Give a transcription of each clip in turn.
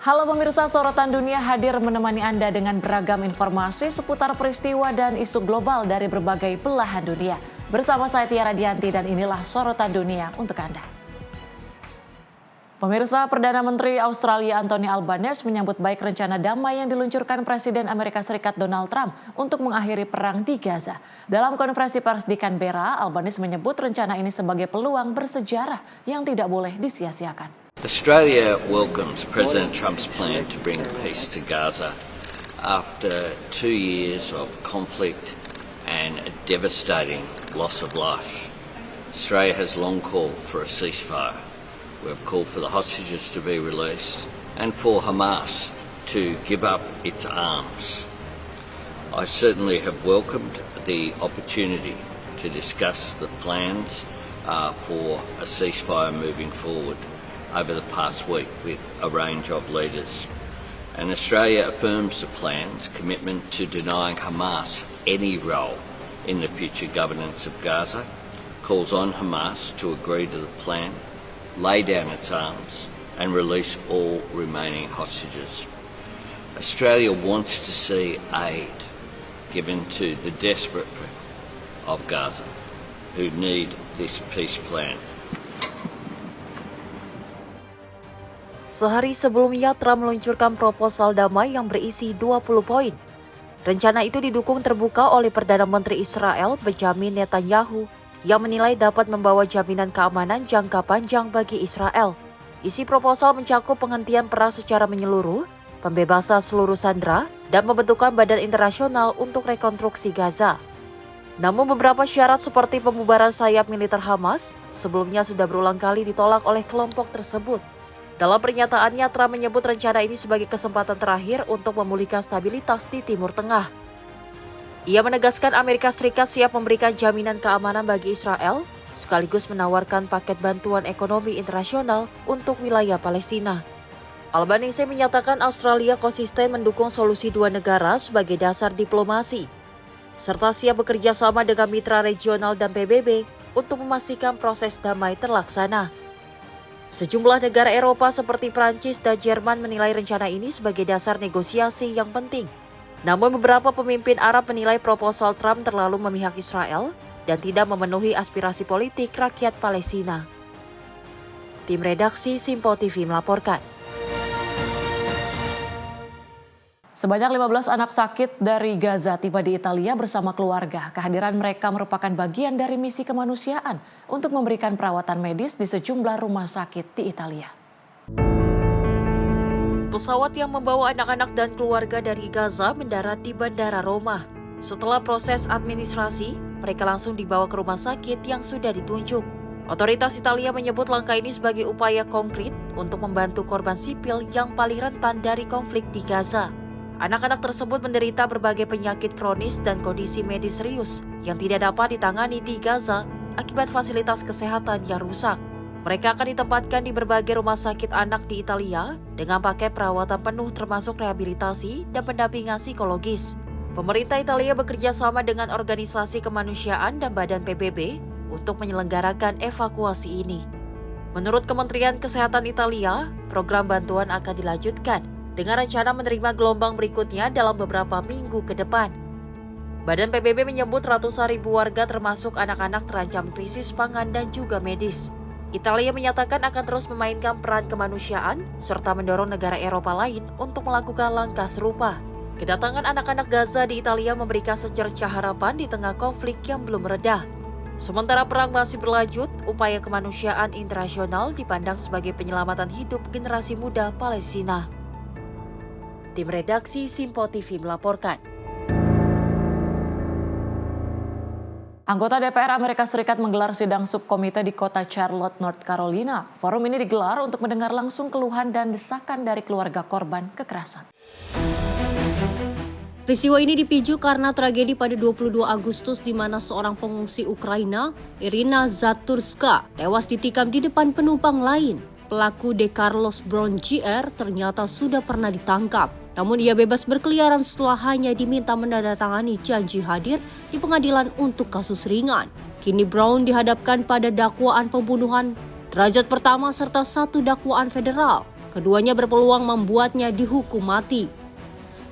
Halo pemirsa, Sorotan Dunia hadir menemani Anda dengan beragam informasi seputar peristiwa dan isu global dari berbagai belahan dunia. Bersama saya Tiara Dianti dan inilah Sorotan Dunia untuk Anda. Pemirsa, Perdana Menteri Australia Anthony Albanese menyambut baik rencana damai yang diluncurkan Presiden Amerika Serikat Donald Trump untuk mengakhiri perang di Gaza. Dalam konferensi pers di Canberra, Albanese menyebut rencana ini sebagai peluang bersejarah yang tidak boleh disia-siakan. Australia welcomes President Trump's plan to bring peace to Gaza after 2 years of conflict and a devastating loss of life. Australia has long called for a ceasefire. We have called for the hostages to be released and for Hamas to give up its arms. I certainly have welcomed the opportunity to discuss the plans for a ceasefire moving forward over the past week with a range of leaders. And Australia affirms the plan's commitment to denying Hamas any role in the future governance of Gaza, calls on Hamas to agree to the plan, lay down its arms and release all remaining hostages. Australia wants to see aid given to the desperate people of Gaza who need this peace plan. Sehari sebelumnya, Trump meluncurkan proposal damai yang berisi 20 poin. Rencana itu didukung terbuka oleh Perdana Menteri Israel Benjamin Netanyahu yang menilai dapat membawa jaminan keamanan jangka panjang bagi Israel. Isi proposal mencakup penghentian perang secara menyeluruh, pembebasan seluruh sandera, dan pembentukan badan internasional untuk rekonstruksi Gaza. Namun beberapa syarat seperti pembubaran sayap militer Hamas sebelumnya sudah berulang kali ditolak oleh kelompok tersebut. Dalam pernyataannya, Trump menyebut rencana ini sebagai kesempatan terakhir untuk memulihkan stabilitas di Timur Tengah. Ia menegaskan Amerika Serikat siap memberikan jaminan keamanan bagi Israel, sekaligus menawarkan paket bantuan ekonomi internasional untuk wilayah Palestina. Albanese menyatakan Australia konsisten mendukung solusi dua negara sebagai dasar diplomasi, serta siap bekerja sama dengan mitra regional dan PBB untuk memastikan proses damai terlaksana. Sejumlah negara Eropa seperti Prancis dan Jerman menilai rencana ini sebagai dasar negosiasi yang penting. Namun beberapa pemimpin Arab menilai proposal Trump terlalu memihak Israel dan tidak memenuhi aspirasi politik rakyat Palestina. Tim redaksi Simpo TV melaporkan. Sebanyak 15 anak sakit dari Gaza tiba di Italia bersama keluarga. Kehadiran mereka merupakan bagian dari misi kemanusiaan untuk memberikan perawatan medis di sejumlah rumah sakit di Italia. Pesawat yang membawa anak-anak dan keluarga dari Gaza mendarat di Bandara Roma. Setelah proses administrasi, mereka langsung dibawa ke rumah sakit yang sudah ditunjuk. Otoritas Italia menyebut langkah ini sebagai upaya konkret untuk membantu korban sipil yang paling rentan dari konflik di Gaza. Anak-anak tersebut menderita berbagai penyakit kronis dan kondisi medis serius yang tidak dapat ditangani di Gaza akibat fasilitas kesehatan yang rusak. Mereka akan ditempatkan di berbagai rumah sakit anak di Italia dengan paket perawatan penuh termasuk rehabilitasi dan pendampingan psikologis. Pemerintah Italia bekerja sama dengan organisasi kemanusiaan dan badan PBB untuk menyelenggarakan evakuasi ini. Menurut Kementerian Kesehatan Italia, program bantuan akan dilanjutkan dengan rencana menerima gelombang berikutnya dalam beberapa minggu ke depan. Badan PBB menyebut ratusan ribu warga termasuk anak-anak terancam krisis pangan dan juga medis. Italia menyatakan akan terus memainkan peran kemanusiaan serta mendorong negara Eropa lain untuk melakukan langkah serupa. Kedatangan anak-anak Gaza di Italia memberikan secercah harapan di tengah konflik yang belum reda. Sementara perang masih berlanjut, upaya kemanusiaan internasional dipandang sebagai penyelamatan hidup generasi muda Palestina. Tim redaksi Simpo TV melaporkan. Anggota DPR Amerika Serikat menggelar sidang subkomite di kota Charlotte, North Carolina. Forum ini digelar untuk mendengar langsung keluhan dan desakan dari keluarga korban kekerasan. Peristiwa ini dipicu karena tragedi pada 22 Agustus di mana seorang pengungsi Ukraina, Irina Zaturska, tewas ditikam di depan penumpang lain. Pelaku De Carlos Brown Jr. ternyata sudah pernah ditangkap. Namun ia bebas berkeliaran setelah hanya diminta menandatangani janji hadir di pengadilan untuk kasus ringan. Kini Brown dihadapkan pada dakwaan pembunuhan derajat pertama serta 1 dakwaan federal. keduanya berpeluang membuatnya dihukum mati.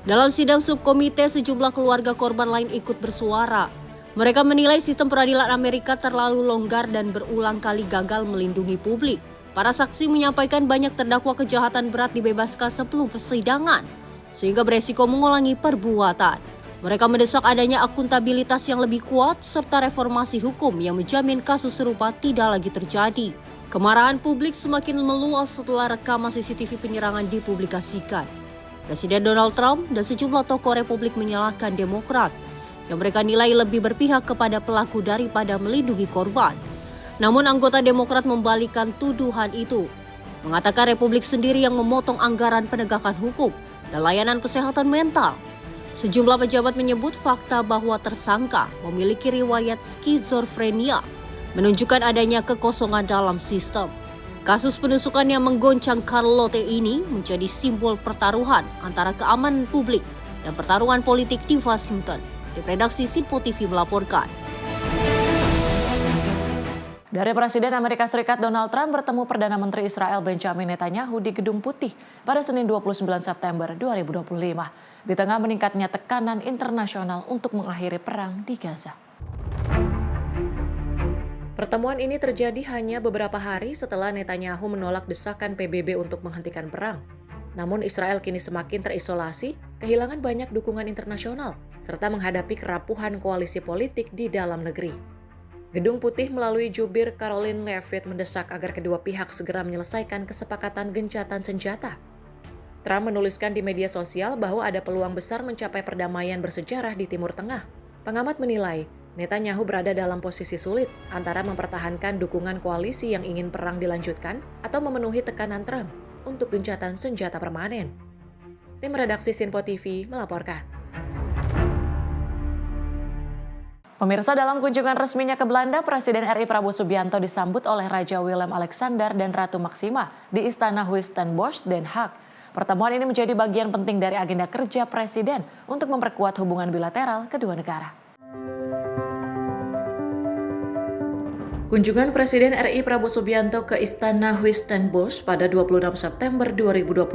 Dalam sidang subkomite, sejumlah keluarga korban lain ikut bersuara. Mereka menilai sistem peradilan Amerika terlalu longgar dan berulang kali gagal melindungi publik. Para saksi menyampaikan banyak terdakwa kejahatan berat dibebaskan sebelum persidangan, sehingga beresiko mengulangi perbuatan. Mereka mendesak adanya akuntabilitas yang lebih kuat serta reformasi hukum yang menjamin kasus serupa tidak lagi terjadi. Kemarahan publik semakin meluas setelah rekaman CCTV penyerangan dipublikasikan. Presiden Donald Trump dan sejumlah tokoh Republik menyalahkan Demokrat yang mereka nilai lebih berpihak kepada pelaku daripada melindungi korban. Namun anggota Demokrat membalikkan tuduhan itu, mengatakan Republik sendiri yang memotong anggaran penegakan hukum dan layanan kesehatan mental. Sejumlah pejabat menyebut fakta bahwa tersangka memiliki riwayat skizofrenia, menunjukkan adanya kekosongan dalam sistem. Kasus penusukan yang menggoncang Carlotte ini menjadi simbol pertaruhan antara keamanan publik dan pertarungan politik di Washington. Tim redaksi Sinpo TV melaporkan. Dari Presiden Amerika Serikat Donald Trump bertemu Perdana Menteri Israel Benjamin Netanyahu di Gedung Putih pada Senin 29 September 2025. Di tengah meningkatnya tekanan internasional untuk mengakhiri perang di Gaza. Pertemuan ini terjadi hanya beberapa hari setelah Netanyahu menolak desakan PBB untuk menghentikan perang. Namun Israel kini semakin terisolasi, kehilangan banyak dukungan internasional, serta menghadapi kerapuhan koalisi politik di dalam negeri. Gedung Putih melalui jubir Caroline Leavitt mendesak agar kedua pihak segera menyelesaikan kesepakatan gencatan senjata. Trump menuliskan di media sosial bahwa ada peluang besar mencapai perdamaian bersejarah di Timur Tengah. Pengamat menilai, Netanyahu berada dalam posisi sulit antara mempertahankan dukungan koalisi yang ingin perang dilanjutkan atau memenuhi tekanan Trump untuk gencatan senjata permanen. Tim redaksi Sinpo TV melaporkan. Pemirsa, dalam kunjungan resminya ke Belanda, Presiden RI Prabowo Subianto disambut oleh Raja Willem Alexander dan Ratu Maxima di Istana Huistenbosch, Den Haag. Pertemuan ini menjadi bagian penting dari agenda kerja Presiden untuk memperkuat hubungan bilateral kedua negara. Kunjungan Presiden RI Prabowo Subianto ke Istana Huistenbosch pada 26 September 2025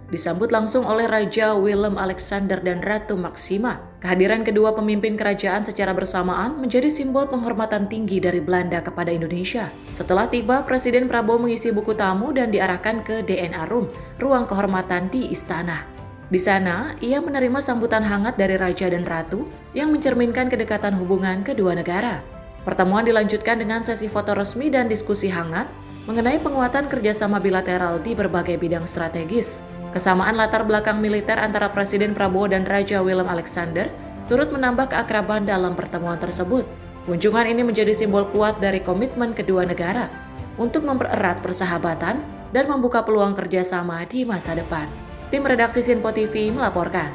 disambut langsung oleh Raja Willem Alexander dan Ratu Maxima. Kehadiran kedua pemimpin kerajaan secara bersamaan menjadi simbol penghormatan tinggi dari Belanda kepada Indonesia. Setelah tiba, Presiden Prabowo mengisi buku tamu dan diarahkan ke DNA Room, ruang kehormatan di istana. Di sana, ia menerima sambutan hangat dari Raja dan Ratu yang mencerminkan kedekatan hubungan kedua negara. Pertemuan dilanjutkan dengan sesi foto resmi dan diskusi hangat mengenai penguatan kerjasama bilateral di berbagai bidang strategis. Kesamaan latar belakang militer antara Presiden Prabowo dan Raja Willem Alexander turut menambah keakraban dalam pertemuan tersebut. Kunjungan ini menjadi simbol kuat dari komitmen kedua negara untuk mempererat persahabatan dan membuka peluang kerjasama di masa depan. Tim redaksi Sinpo TV melaporkan.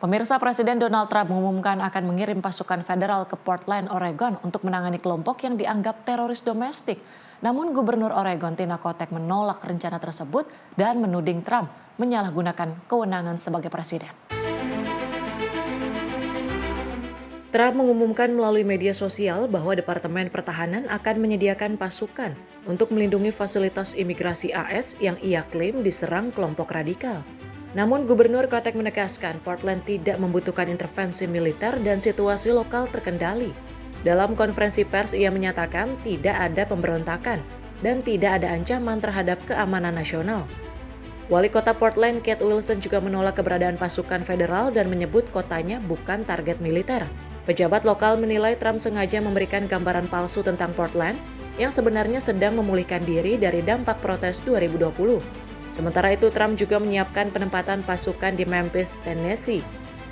Pemirsa, Presiden Donald Trump mengumumkan akan mengirim pasukan federal ke Portland, Oregon untuk menangani kelompok yang dianggap teroris domestik. Namun Gubernur Oregon Tina Kotek menolak rencana tersebut dan menuding Trump menyalahgunakan kewenangan sebagai presiden. Trump mengumumkan melalui media sosial bahwa Departemen Pertahanan akan menyediakan pasukan untuk melindungi fasilitas imigrasi AS yang ia klaim diserang kelompok radikal. Namun Gubernur Kotek menegaskan Portland tidak membutuhkan intervensi militer dan situasi lokal terkendali. Dalam konferensi pers ia menyatakan tidak ada pemberontakan dan tidak ada ancaman terhadap keamanan nasional. Wali Kota Portland Kate Wilson juga menolak keberadaan pasukan federal dan menyebut kotanya bukan target militer. Pejabat lokal menilai Trump sengaja memberikan gambaran palsu tentang Portland yang sebenarnya sedang memulihkan diri dari dampak protes 2020. Sementara itu, Trump juga menyiapkan penempatan pasukan di Memphis, Tennessee.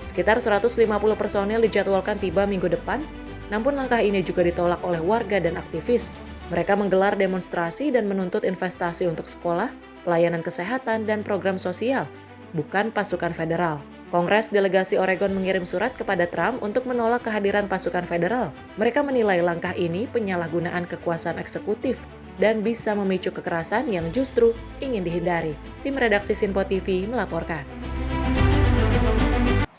Sekitar 150 personel dijadwalkan tiba minggu depan, namun langkah ini juga ditolak oleh warga dan aktivis. Mereka menggelar demonstrasi dan menuntut investasi untuk sekolah, pelayanan kesehatan, dan program sosial, bukan pasukan federal. Kongres Delegasi Oregon mengirim surat kepada Trump untuk menolak kehadiran pasukan federal. Mereka menilai langkah ini penyalahgunaan kekuasaan eksekutif dan bisa memicu kekerasan yang justru ingin dihindari. Tim redaksi Sinpo TV melaporkan.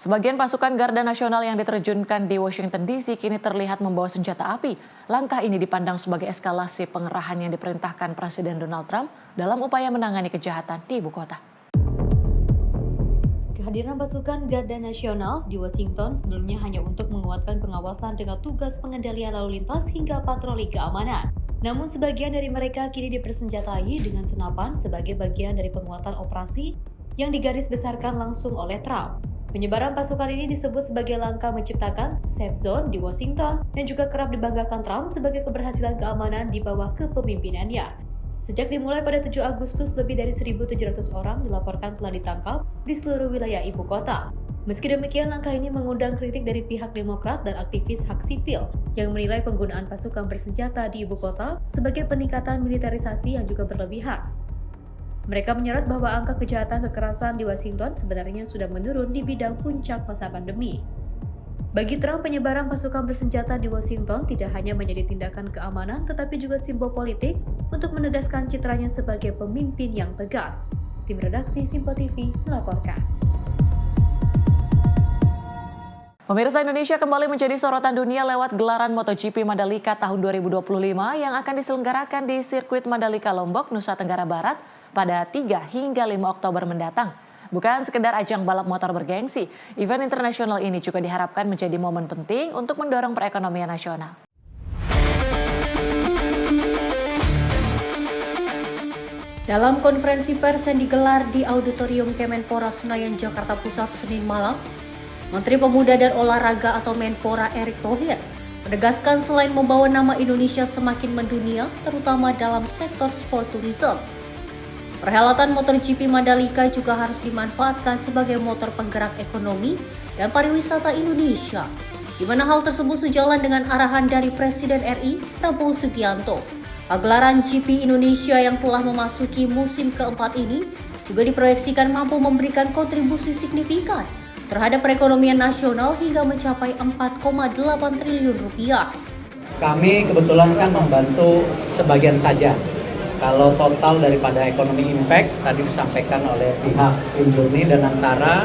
Sebagian pasukan Garda Nasional yang diterjunkan di Washington DC kini terlihat membawa senjata api. Langkah ini dipandang sebagai eskalasi pengerahan yang diperintahkan Presiden Donald Trump dalam upaya menangani kejahatan di ibu kota. Kehadiran pasukan Garda Nasional di Washington sebelumnya hanya untuk menguatkan pengawasan dengan tugas pengendalian lalu lintas hingga patroli keamanan. Namun sebagian dari mereka kini dipersenjatai dengan senapan sebagai bagian dari penguatan operasi yang digarisbesarkan langsung oleh Trump. Penyebaran pasukan ini disebut sebagai langkah menciptakan safe zone di Washington dan juga kerap dibanggakan Trump sebagai keberhasilan keamanan di bawah kepemimpinannya. Sejak dimulai pada 7 Agustus, lebih dari 1.700 orang dilaporkan telah ditangkap di seluruh wilayah ibu kota. Meski demikian, langkah ini mengundang kritik dari pihak Demokrat dan aktivis hak sipil yang menilai penggunaan pasukan bersenjata di ibu kota sebagai peningkatan militerisasi yang juga berlebihan. Mereka menyorot bahwa angka kejahatan kekerasan di Washington sebenarnya sudah menurun di bidang puncak masa pandemi. Bagi Trump, penyebaran pasukan bersenjata di Washington tidak hanya menjadi tindakan keamanan, tetapi juga simbol politik untuk menegaskan citranya sebagai pemimpin yang tegas. Tim redaksi Simpo TV melaporkan. Pemirsa, Indonesia kembali menjadi sorotan dunia lewat gelaran MotoGP Mandalika tahun 2025 yang akan diselenggarakan di sirkuit Mandalika Lombok, Nusa Tenggara Barat pada 3 hingga 5 Oktober mendatang. Bukan sekedar ajang balap motor bergengsi, event internasional ini juga diharapkan menjadi momen penting untuk mendorong perekonomian nasional. Dalam konferensi pers yang digelar di Auditorium Kemenpora Senayan, Jakarta Pusat, Senin malam, Menteri Pemuda dan Olahraga atau Menpora Erick Thohir menegaskan selain membawa nama Indonesia semakin mendunia, terutama dalam sektor sport tourism, perhelatan MotoGP Mandalika juga harus dimanfaatkan sebagai motor penggerak ekonomi dan pariwisata Indonesia, di mana hal tersebut sejalan dengan arahan dari Presiden RI Prabowo Subianto. Pagelaran GP Indonesia yang telah memasuki musim keempat ini juga diproyeksikan mampu memberikan kontribusi signifikan terhadap perekonomian nasional hingga mencapai 4,8 triliun rupiah. Kami kebetulan kan membantu sebagian saja. Kalau total daripada ekonomi impact tadi disampaikan oleh pihak Injurni dan Antara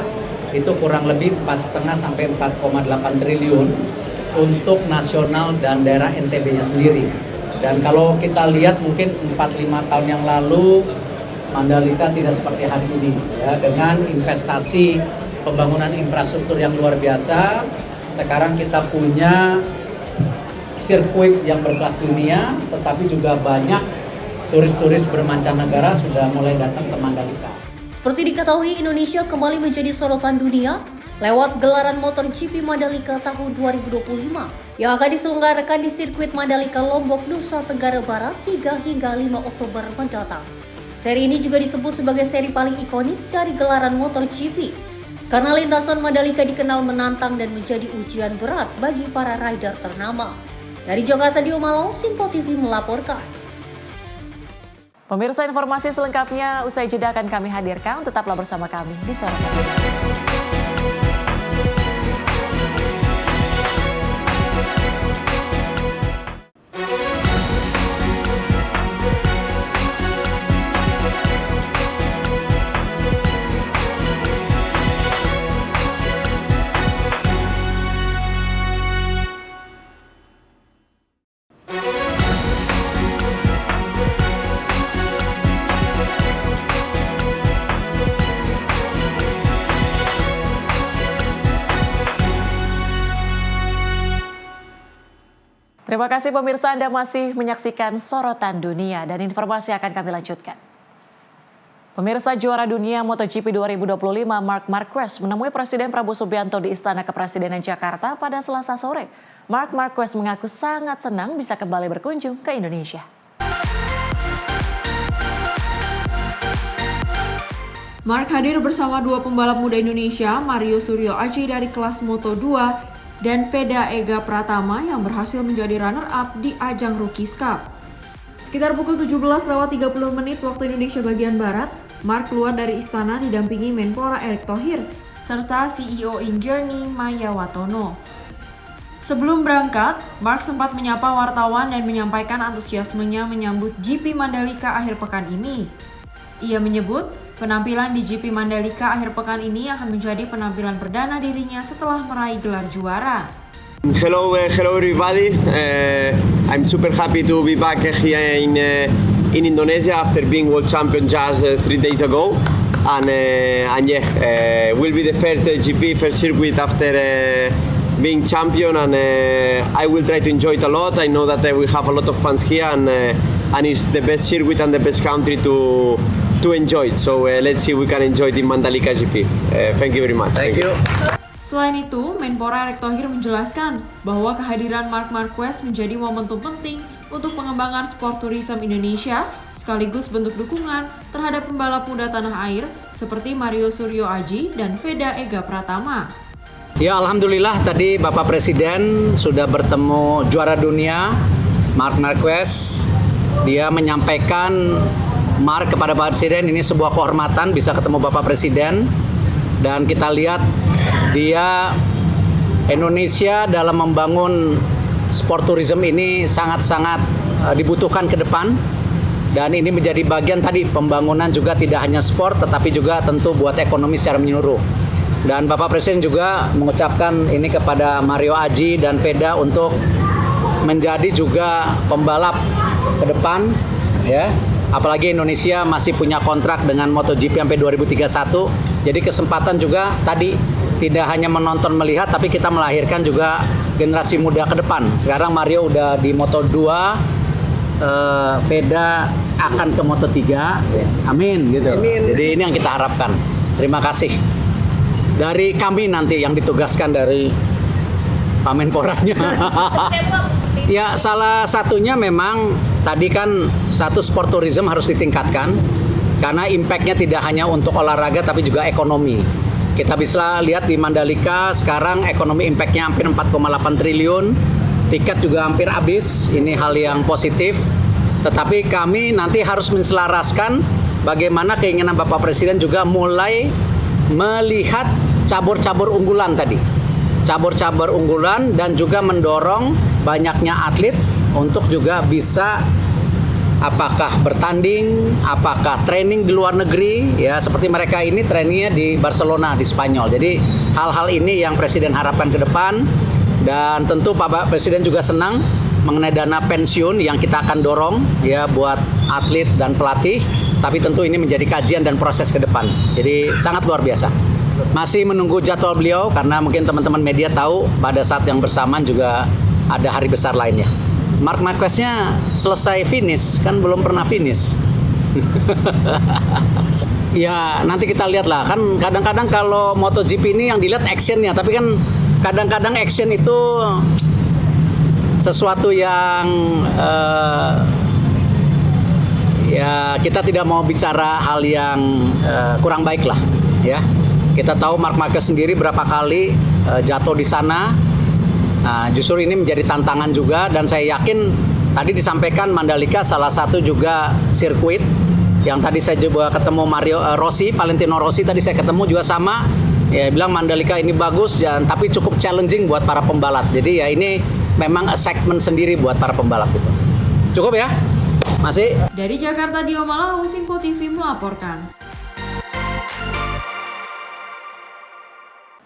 itu kurang lebih 4,5 sampai 4,8 triliun untuk nasional dan daerah NTB-nya sendiri. Dan kalau kita lihat mungkin 4-5 tahun yang lalu Mandalika tidak seperti hari ini ya, dengan investasi pembangunan infrastruktur yang luar biasa. Sekarang kita punya sirkuit yang berkelas dunia, tetapi juga banyak turis-turis bermancanegara sudah mulai datang ke Mandalika. Seperti diketahui, Indonesia kembali menjadi sorotan dunia lewat gelaran MotoGP Mandalika tahun 2025 yang akan diselenggarakan di sirkuit Mandalika Lombok, Nusa Tenggara Barat 3 hingga 5 Oktober mendatang. Seri ini juga disebut sebagai seri paling ikonik dari gelaran MotoGP karena lintasan Mandalika dikenal menantang dan menjadi ujian berat bagi para rider ternama. Dari Jakarta, Dio Malong, Simpo TV melaporkan. Pemirsa, informasi selengkapnya usai jeda akan kami hadirkan. Tetaplah bersama kami di Sorotan. Terima kasih pemirsa, Anda masih menyaksikan Sorotan Dunia dan informasi akan kami lanjutkan. Pemirsa, juara dunia MotoGP 2025 Marc Marquez menemui Presiden Prabowo Subianto di Istana Kepresidenan Jakarta pada Selasa sore. Marc Marquez mengaku sangat senang bisa kembali berkunjung ke Indonesia. Marc hadir bersama dua pembalap muda Indonesia, Mario Suryo Aji dari kelas Moto2 dan Veda Ega Pratama yang berhasil menjadi runner-up di ajang Rookies Cup. Sekitar pukul 17:30 waktu Indonesia bagian Barat, Marc keluar dari istana didampingi Menpora Erick Thohir serta CEO Injourney Maya Watono. Sebelum berangkat, Marc sempat menyapa wartawan dan menyampaikan antusiasmenya menyambut GP Mandalika akhir pekan ini. Ia menyebut Penampilan di GP Mandalika akhir pekan ini akan menjadi penampilan perdana dirinya setelah meraih gelar juara. Hello everybody. I'm super happy to be back here in Indonesia after being world champion just 3 days ago. And will be the first GP, first circuit after being champion, and I will try to enjoy it a lot. I know that we have a lot of fans here, and it's the best circuit and the best country to enjoy it. So let's see if we can enjoy the Mandalika GP. Thank you very much. Thank you. Selain itu, Menpora Erick Thohir menjelaskan bahwa kehadiran Marc Marquez menjadi momentum penting untuk pengembangan sport tourism Indonesia, sekaligus bentuk dukungan terhadap pembalap muda tanah air seperti Mario Suryo Aji dan Veda Ega Pratama. Ya, alhamdulillah tadi Bapak Presiden sudah bertemu juara dunia Marc Marquez. Dia menyampaikan Marc kepada Bapak Presiden, ini sebuah kehormatan bisa ketemu Bapak Presiden. Dan kita lihat dia Indonesia dalam membangun sport tourism ini sangat-sangat dibutuhkan ke depan. Dan ini menjadi bagian tadi pembangunan juga tidak hanya sport tetapi juga tentu buat ekonomi secara menyeluruh. Dan Bapak Presiden juga mengucapkan ini kepada Mario Aji dan Veda untuk menjadi juga pembalap ke depan, ya. Apalagi Indonesia masih punya kontrak dengan MotoGP sampai 2031. Jadi kesempatan juga tadi tidak hanya menonton melihat tapi kita melahirkan juga generasi muda ke depan. Sekarang Mario udah di Moto2, Veda akan ke Moto3. Amin gitu. Amin. Jadi ini yang kita harapkan. Terima kasih. Dari kami nanti yang ditugaskan dari Pak Menporanya. Ya, salah satunya memang tadi kan satu sport tourism harus ditingkatkan karena impact-nya tidak hanya untuk olahraga tapi juga ekonomi. Kita bisa lihat di Mandalika sekarang ekonomi impact-nya hampir 4,8 triliun. Tiket juga hampir habis, ini hal yang positif. Tetapi kami nanti harus menselaraskan bagaimana keinginan Bapak Presiden juga mulai melihat cabur-cabur unggulan tadi. Cabur-cabur unggulan dan juga mendorong banyaknya atlet untuk juga bisa apakah bertanding, apakah training di luar negeri, ya seperti mereka ini trainingnya di Barcelona, di Spanyol. Jadi hal-hal ini yang Presiden harapkan ke depan. Dan tentu Pak Presiden juga senang mengenai dana pensiun yang kita akan dorong ya buat atlet dan pelatih. Tapi tentu ini menjadi kajian dan proses ke depan. Jadi sangat luar biasa. Masih menunggu jadwal beliau karena mungkin teman-teman media tahu pada saat yang bersamaan juga ada hari besar lainnya. Marc Marquez-nya selesai finish, kan belum pernah finish. Ya nanti kita lihat lah, kan kadang-kadang kalau MotoGP ini yang dilihat actionnya, tapi kan kadang-kadang action itu sesuatu yang ya kita tidak mau bicara hal yang kurang baik lah ya. Kita tahu Marc Marquez sendiri berapa kali jatuh di sana. Nah, justru ini menjadi tantangan juga dan saya yakin tadi disampaikan Mandalika salah satu juga sirkuit yang tadi saya juga ketemu Valentino Rossi tadi saya ketemu juga sama. Ya bilang Mandalika ini bagus ya, tapi cukup challenging buat para pembalap. Jadi ya ini memang segmen sendiri buat para pembalap itu. Cukup ya? Masih? Dari Jakarta Dio Malahu, Simpo TV melaporkan.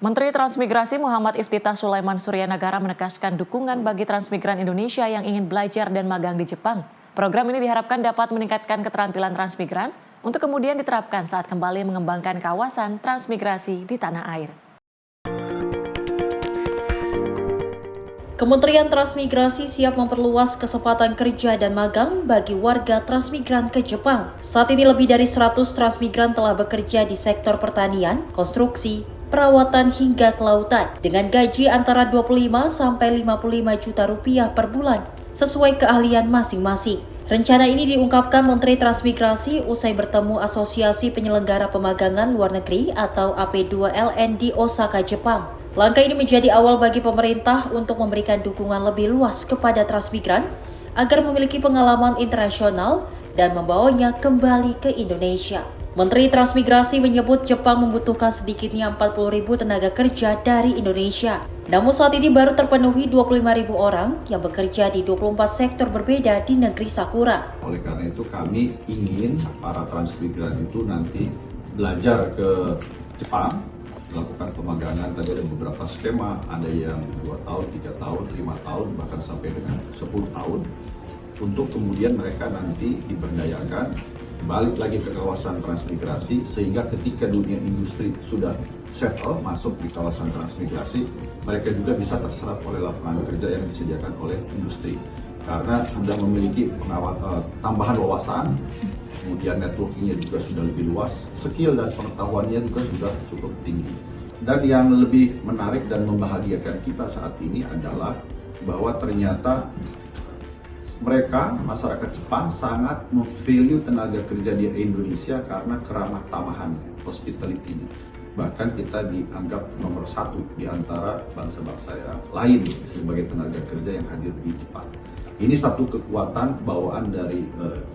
Menteri Transmigrasi Muhammad Iftitah Sulaiman Suryanagara menegaskan dukungan bagi transmigran Indonesia yang ingin belajar dan magang di Jepang. Program ini diharapkan dapat meningkatkan keterampilan transmigran untuk kemudian diterapkan saat kembali mengembangkan kawasan transmigrasi di tanah air. Kementerian Transmigrasi siap memperluas kesempatan kerja dan magang bagi warga transmigran ke Jepang. Saat ini lebih dari 100 transmigran telah bekerja di sektor pertanian, konstruksi, perawatan hingga kelautan dengan gaji antara 25 sampai 55 juta rupiah per bulan sesuai keahlian masing-masing. Rencana ini diungkapkan Menteri Transmigrasi usai bertemu Asosiasi Penyelenggara Pemagangan Luar Negeri atau AP2LN di Osaka, Jepang. Langkah ini menjadi awal bagi pemerintah untuk memberikan dukungan lebih luas kepada transmigran agar memiliki pengalaman internasional dan membawanya kembali ke Indonesia. Menteri Transmigrasi menyebut Jepang membutuhkan sedikitnya 40.000 tenaga kerja dari Indonesia. Namun saat ini baru terpenuhi 25.000 orang yang bekerja di 24 sektor berbeda di negeri Sakura. Oleh karena itu kami ingin para transmigran itu nanti belajar ke Jepang, melakukan pemagangan. Tadi ada beberapa skema, ada yang 2 tahun, 3 tahun, 5 tahun, bahkan sampai dengan 10 tahun. Untuk kemudian mereka nanti diberdayakan, balik lagi ke kawasan transmigrasi, sehingga ketika dunia industri sudah settle, masuk di kawasan transmigrasi, mereka juga bisa terserap oleh lapangan kerja yang disediakan oleh industri. Karena sudah memiliki tambahan wawasan, kemudian networkingnya juga sudah lebih luas, skill dan pengetahuannya juga sudah cukup tinggi. Dan yang lebih menarik dan membahagiakan kita saat ini adalah bahwa ternyata mereka, masyarakat Jepang, sangat memvalue tenaga kerja di Indonesia karena keramah tamahannya, hospitality-nya. Bahkan kita dianggap nomor 1 di antara bangsa-bangsa lain sebagai tenaga kerja yang hadir di Jepang. Ini satu kekuatan bawaan dari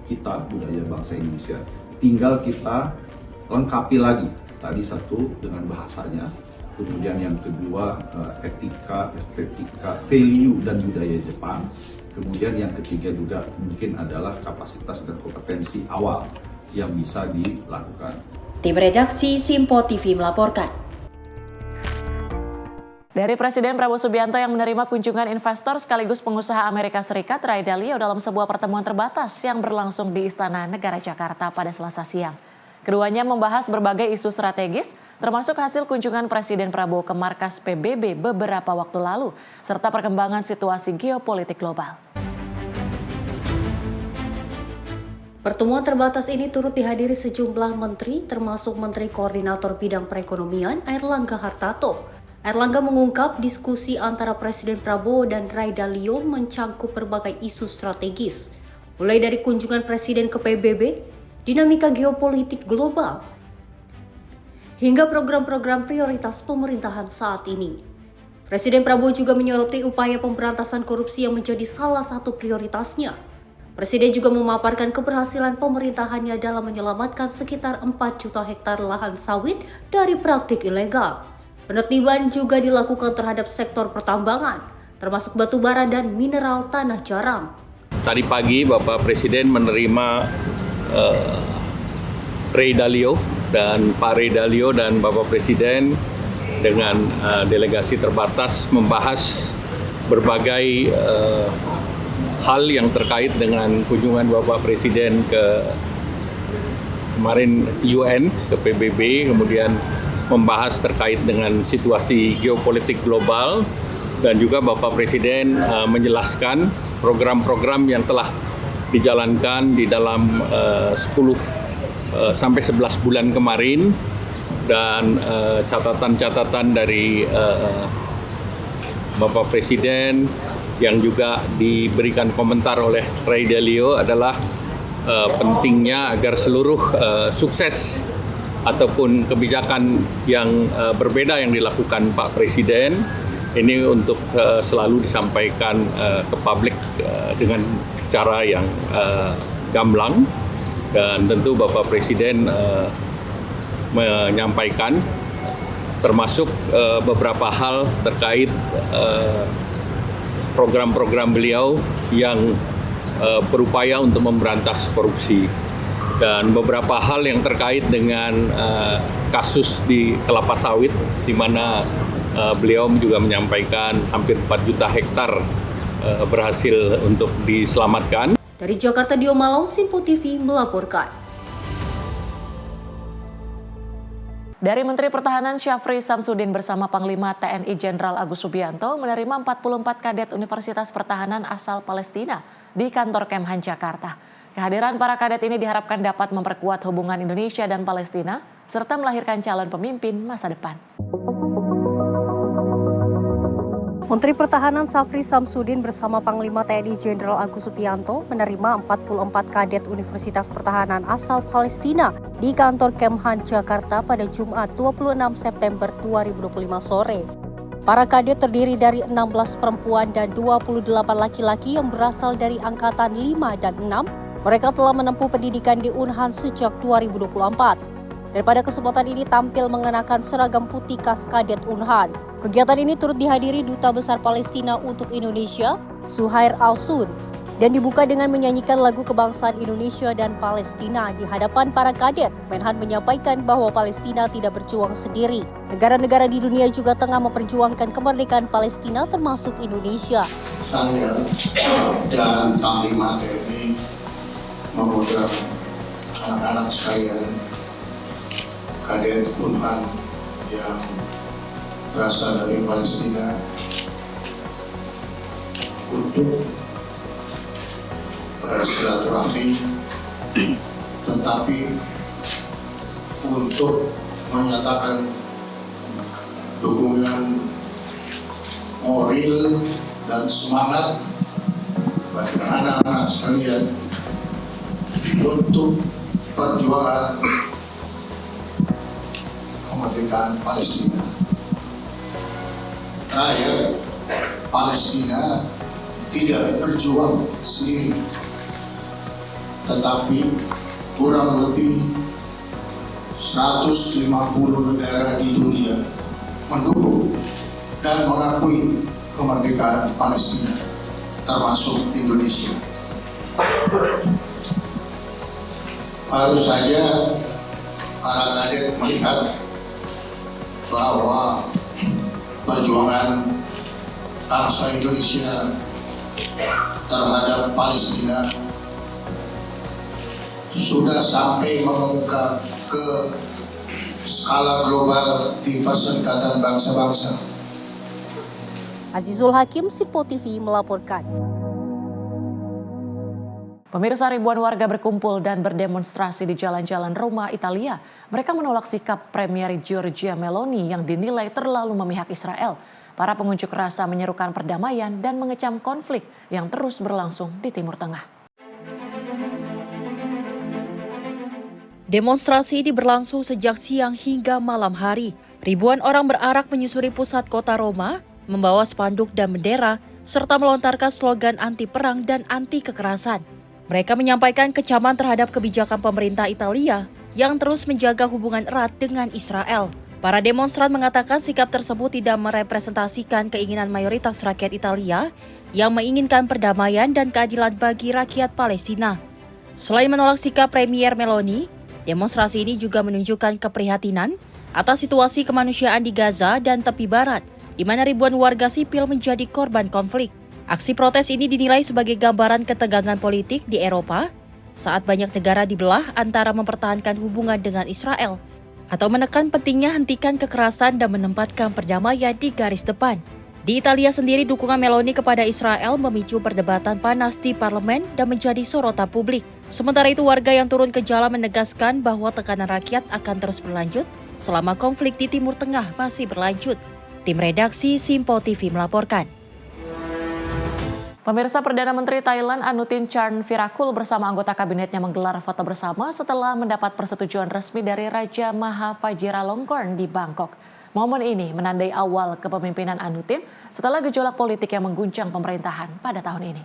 kita, budaya bangsa Indonesia. Tinggal kita lengkapi lagi. Tadi satu dengan bahasanya, kemudian yang kedua etika, estetika, value dan budaya Jepang. Kemudian yang ketiga juga mungkin adalah kapasitas dan kompetensi awal yang bisa dilakukan. Tim redaksi Simpo TV melaporkan. Dari Presiden Prabowo Subianto yang menerima kunjungan investor sekaligus pengusaha Amerika Serikat Ray Dalio dalam sebuah pertemuan terbatas yang berlangsung di Istana Negara Jakarta pada Selasa siang. Keduanya membahas berbagai isu strategis, termasuk hasil kunjungan Presiden Prabowo ke markas PBB beberapa waktu lalu, serta perkembangan situasi geopolitik global. Pertemuan terbatas ini turut dihadiri sejumlah menteri, termasuk Menteri Koordinator Bidang Perekonomian Airlangga Hartarto. Airlangga mengungkap diskusi antara Presiden Prabowo dan Ray Dalio mencangkup berbagai isu strategis, mulai dari kunjungan Presiden ke PBB, dinamika geopolitik global, hingga program-program prioritas pemerintahan saat ini. Presiden Prabowo juga menyoroti upaya pemberantasan korupsi yang menjadi salah satu prioritasnya. Presiden juga memaparkan keberhasilan pemerintahannya dalam menyelamatkan sekitar 4 juta hektar lahan sawit dari praktik ilegal. Penertiban juga dilakukan terhadap sektor pertambangan, termasuk batu bara dan mineral tanah jaram. Tadi pagi Bapak Presiden menerima Ray Dalio dan Pak Ray Dalio dan Bapak Presiden dengan delegasi terbatas membahas berbagai hal yang terkait dengan kunjungan Bapak Presiden ke kemarin UN, ke PBB, kemudian membahas terkait dengan situasi geopolitik global, dan juga Bapak Presiden menjelaskan program-program yang telah dijalankan di dalam 10 sampai 11 bulan kemarin, dan catatan-catatan dari Bapak Presiden yang juga diberikan komentar oleh Ray Dalio adalah pentingnya agar seluruh sukses ataupun kebijakan yang berbeda yang dilakukan Pak Presiden ini untuk selalu disampaikan ke publik dengan cara yang gamblang, dan tentu Bapak Presiden menyampaikan termasuk beberapa hal terkait program-program beliau yang berupaya untuk memberantas korupsi, dan beberapa hal yang terkait dengan kasus di kelapa sawit, di mana beliau juga menyampaikan hampir 4 juta hektar berhasil untuk diselamatkan. Dari Jakarta, Dio Malau, Simpo TV melaporkan. Dari Menteri Pertahanan Syafri Samsudin bersama Panglima TNI Jenderal Agus Subianto menerima 44 kadet Universitas Pertahanan asal Palestina di kantor Kemhan Jakarta. Kehadiran para kadet ini diharapkan dapat memperkuat hubungan Indonesia dan Palestina serta melahirkan calon pemimpin masa depan. Menteri Pertahanan Syafri Samsudin bersama Panglima TNI Jenderal Agus Subianto menerima 44 kadet Universitas Pertahanan asal Palestina di kantor Kemhan Jakarta pada Jumat 26 September 2025 sore. Para kadet terdiri dari 16 perempuan dan 28 laki-laki yang berasal dari Angkatan 5 dan 6. Mereka telah menempuh pendidikan di Unhan sejak 2024. Dan pada kesempatan ini tampil mengenakan seragam putih khas kadet Unhan. Kegiatan ini turut dihadiri Duta Besar Palestina untuk Indonesia, Suhair Al-Sun, dan dibuka dengan menyanyikan lagu kebangsaan Indonesia dan Palestina di hadapan para kadet. Menhan menyampaikan bahwa Palestina tidak berjuang sendiri. Negara-negara di dunia juga tengah memperjuangkan kemerdekaan Palestina termasuk Indonesia. Saya dan Panglima TNI mengundang anak-anak sekalian, kadet Unhan yang berasal dari Palestina untuk bersilaturahmi, tetapi untuk menyatakan dukungan moral dan semangat bagi anak-anak sekalian untuk perjuangan kemerdekaan Palestina. Rakyat Palestina tidak berjuang sendiri, tetapi kurang lebih 150 negara di dunia mendukung dan mengakui kemerdekaan Palestina, termasuk Indonesia. Baru saja para kadet melihat bahwa perjuangan bangsa Indonesia terhadap Palestina sudah sampai mengemuka ke skala global di Perserikatan Bangsa-Bangsa. Azizul Hakim, Simpo TV melaporkan. Pemirsa, ribuan warga berkumpul dan berdemonstrasi di jalan-jalan Roma, Italia. Mereka menolak sikap Premier Giorgia Meloni yang dinilai terlalu memihak Israel. Para pengunjuk rasa menyerukan perdamaian dan mengecam konflik yang terus berlangsung di Timur Tengah. Demonstrasi ini berlangsung sejak siang hingga malam hari. Ribuan orang berarak menyusuri pusat kota Roma, membawa spanduk dan bendera, serta melontarkan slogan anti perang dan anti kekerasan. Mereka menyampaikan kecaman terhadap kebijakan pemerintah Italia yang terus menjaga hubungan erat dengan Israel. Para demonstran mengatakan sikap tersebut tidak merepresentasikan keinginan mayoritas rakyat Italia yang menginginkan perdamaian dan keadilan bagi rakyat Palestina. Selain menolak sikap Premier Meloni, demonstrasi ini juga menunjukkan keprihatinan atas situasi kemanusiaan di Gaza dan tepi barat, di mana ribuan warga sipil menjadi korban konflik. Aksi protes ini dinilai sebagai gambaran ketegangan politik di Eropa saat banyak negara dibelah antara mempertahankan hubungan dengan Israel atau menekan pentingnya hentikan kekerasan dan menempatkan perdamaian di garis depan. Di Italia sendiri, dukungan Meloni kepada Israel memicu perdebatan panas di parlemen dan menjadi sorotan publik. Sementara itu, warga yang turun ke jalan menegaskan bahwa tekanan rakyat akan terus berlanjut selama konflik di Timur Tengah masih berlanjut. Tim redaksi Simpo TV melaporkan. Pemirsa, Perdana Menteri Thailand Anutin Charnvirakul bersama anggota kabinetnya menggelar foto bersama setelah mendapat persetujuan resmi dari Raja Maha Vajiralongkorn di Bangkok. Momen ini menandai awal kepemimpinan Anutin setelah gejolak politik yang mengguncang pemerintahan pada tahun ini.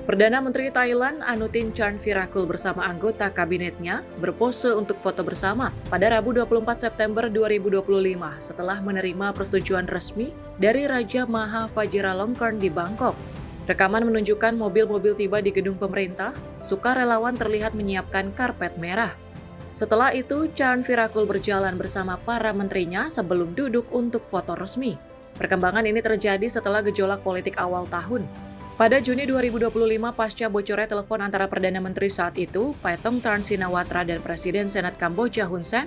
Perdana Menteri Thailand Anutin Charnvirakul bersama anggota kabinetnya berpose untuk foto bersama pada Rabu 24 September 2025 setelah menerima persetujuan resmi dari Raja Maha Vajiralongkorn di Bangkok. Rekaman menunjukkan mobil-mobil tiba di gedung pemerintah, sukarelawan terlihat menyiapkan karpet merah. Setelah itu, Charnvirakul berjalan bersama para menterinya sebelum duduk untuk foto resmi. Perkembangan ini terjadi setelah gejolak politik awal tahun. Pada Juni 2025, pasca bocornya telepon antara Perdana Menteri saat itu, Paetongtarn Shinawatra dan Presiden Senat Kamboja Hun Sen,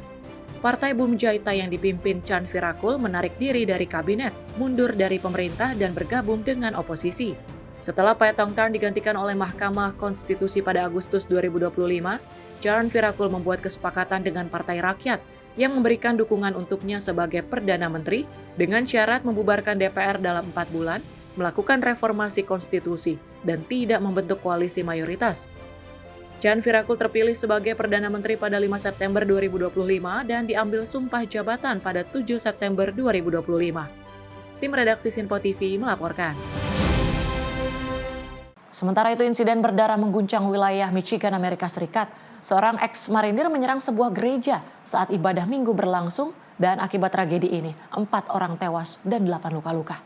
Partai Bumjaita yang dipimpin Charnvirakul menarik diri dari kabinet, mundur dari pemerintah dan bergabung dengan oposisi. Setelah Paetongtarn digantikan oleh Mahkamah Konstitusi pada Agustus 2025, Charnvirakul membuat kesepakatan dengan Partai Rakyat yang memberikan dukungan untuknya sebagai Perdana Menteri dengan syarat membubarkan DPR dalam 4 bulan, melakukan reformasi konstitusi, dan tidak membentuk koalisi mayoritas. Charnvirakul terpilih sebagai Perdana Menteri pada 5 September 2025 dan diambil sumpah jabatan pada 7 September 2025. Tim redaksi Simpo TV melaporkan. Sementara itu, insiden berdarah mengguncang wilayah Michigan, Amerika Serikat. Seorang eks-marinir menyerang sebuah gereja saat ibadah minggu berlangsung dan akibat tragedi ini, 4 orang tewas dan 8 luka-luka.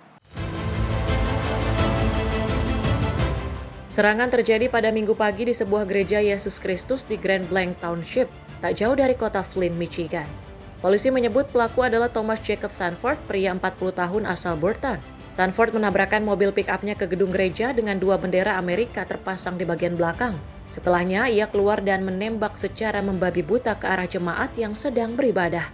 Serangan terjadi pada Minggu pagi di sebuah gereja Yesus Kristus di Grand Blanc Township, tak jauh dari kota Flint, Michigan. Polisi menyebut pelaku adalah Thomas Jacob Sanford, pria 40 tahun asal Burton. Sanford menabrakkan mobil pick-up-nya ke gedung gereja dengan 2 bendera Amerika terpasang di bagian belakang. Setelahnya, ia keluar dan menembak secara membabi buta ke arah jemaat yang sedang beribadah.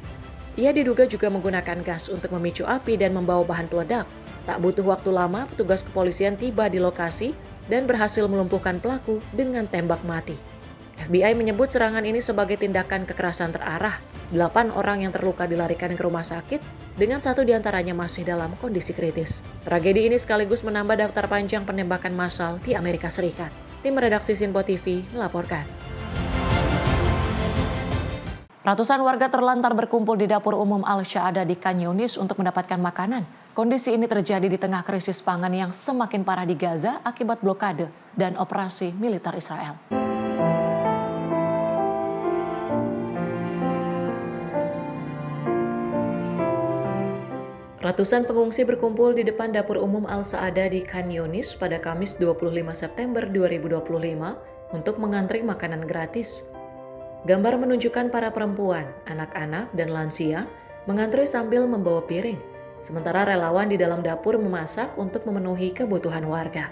Ia diduga juga menggunakan gas untuk memicu api dan membawa bahan peledak. Tak butuh waktu lama, petugas kepolisian tiba di lokasi dan berhasil melumpuhkan pelaku dengan tembak mati. FBI menyebut serangan ini sebagai tindakan kekerasan terarah. 8 orang yang terluka dilarikan ke rumah sakit, dengan 1 diantaranya masih dalam kondisi kritis. Tragedi ini sekaligus menambah daftar panjang penembakan massal di Amerika Serikat. Tim redaksi Sinpo TV melaporkan. Ratusan warga terlantar berkumpul di dapur umum Al-Syaada di Khan Younis untuk mendapatkan makanan. Kondisi ini terjadi di tengah krisis pangan yang semakin parah di Gaza akibat blokade dan operasi militer Israel. Ratusan pengungsi berkumpul di depan dapur umum Al-Syaada di Khan Younis pada Kamis 25 September 2025 untuk mengantri makanan gratis. Gambar menunjukkan para perempuan, anak-anak, dan lansia mengantri sambil membawa piring, sementara relawan di dalam dapur memasak untuk memenuhi kebutuhan warga.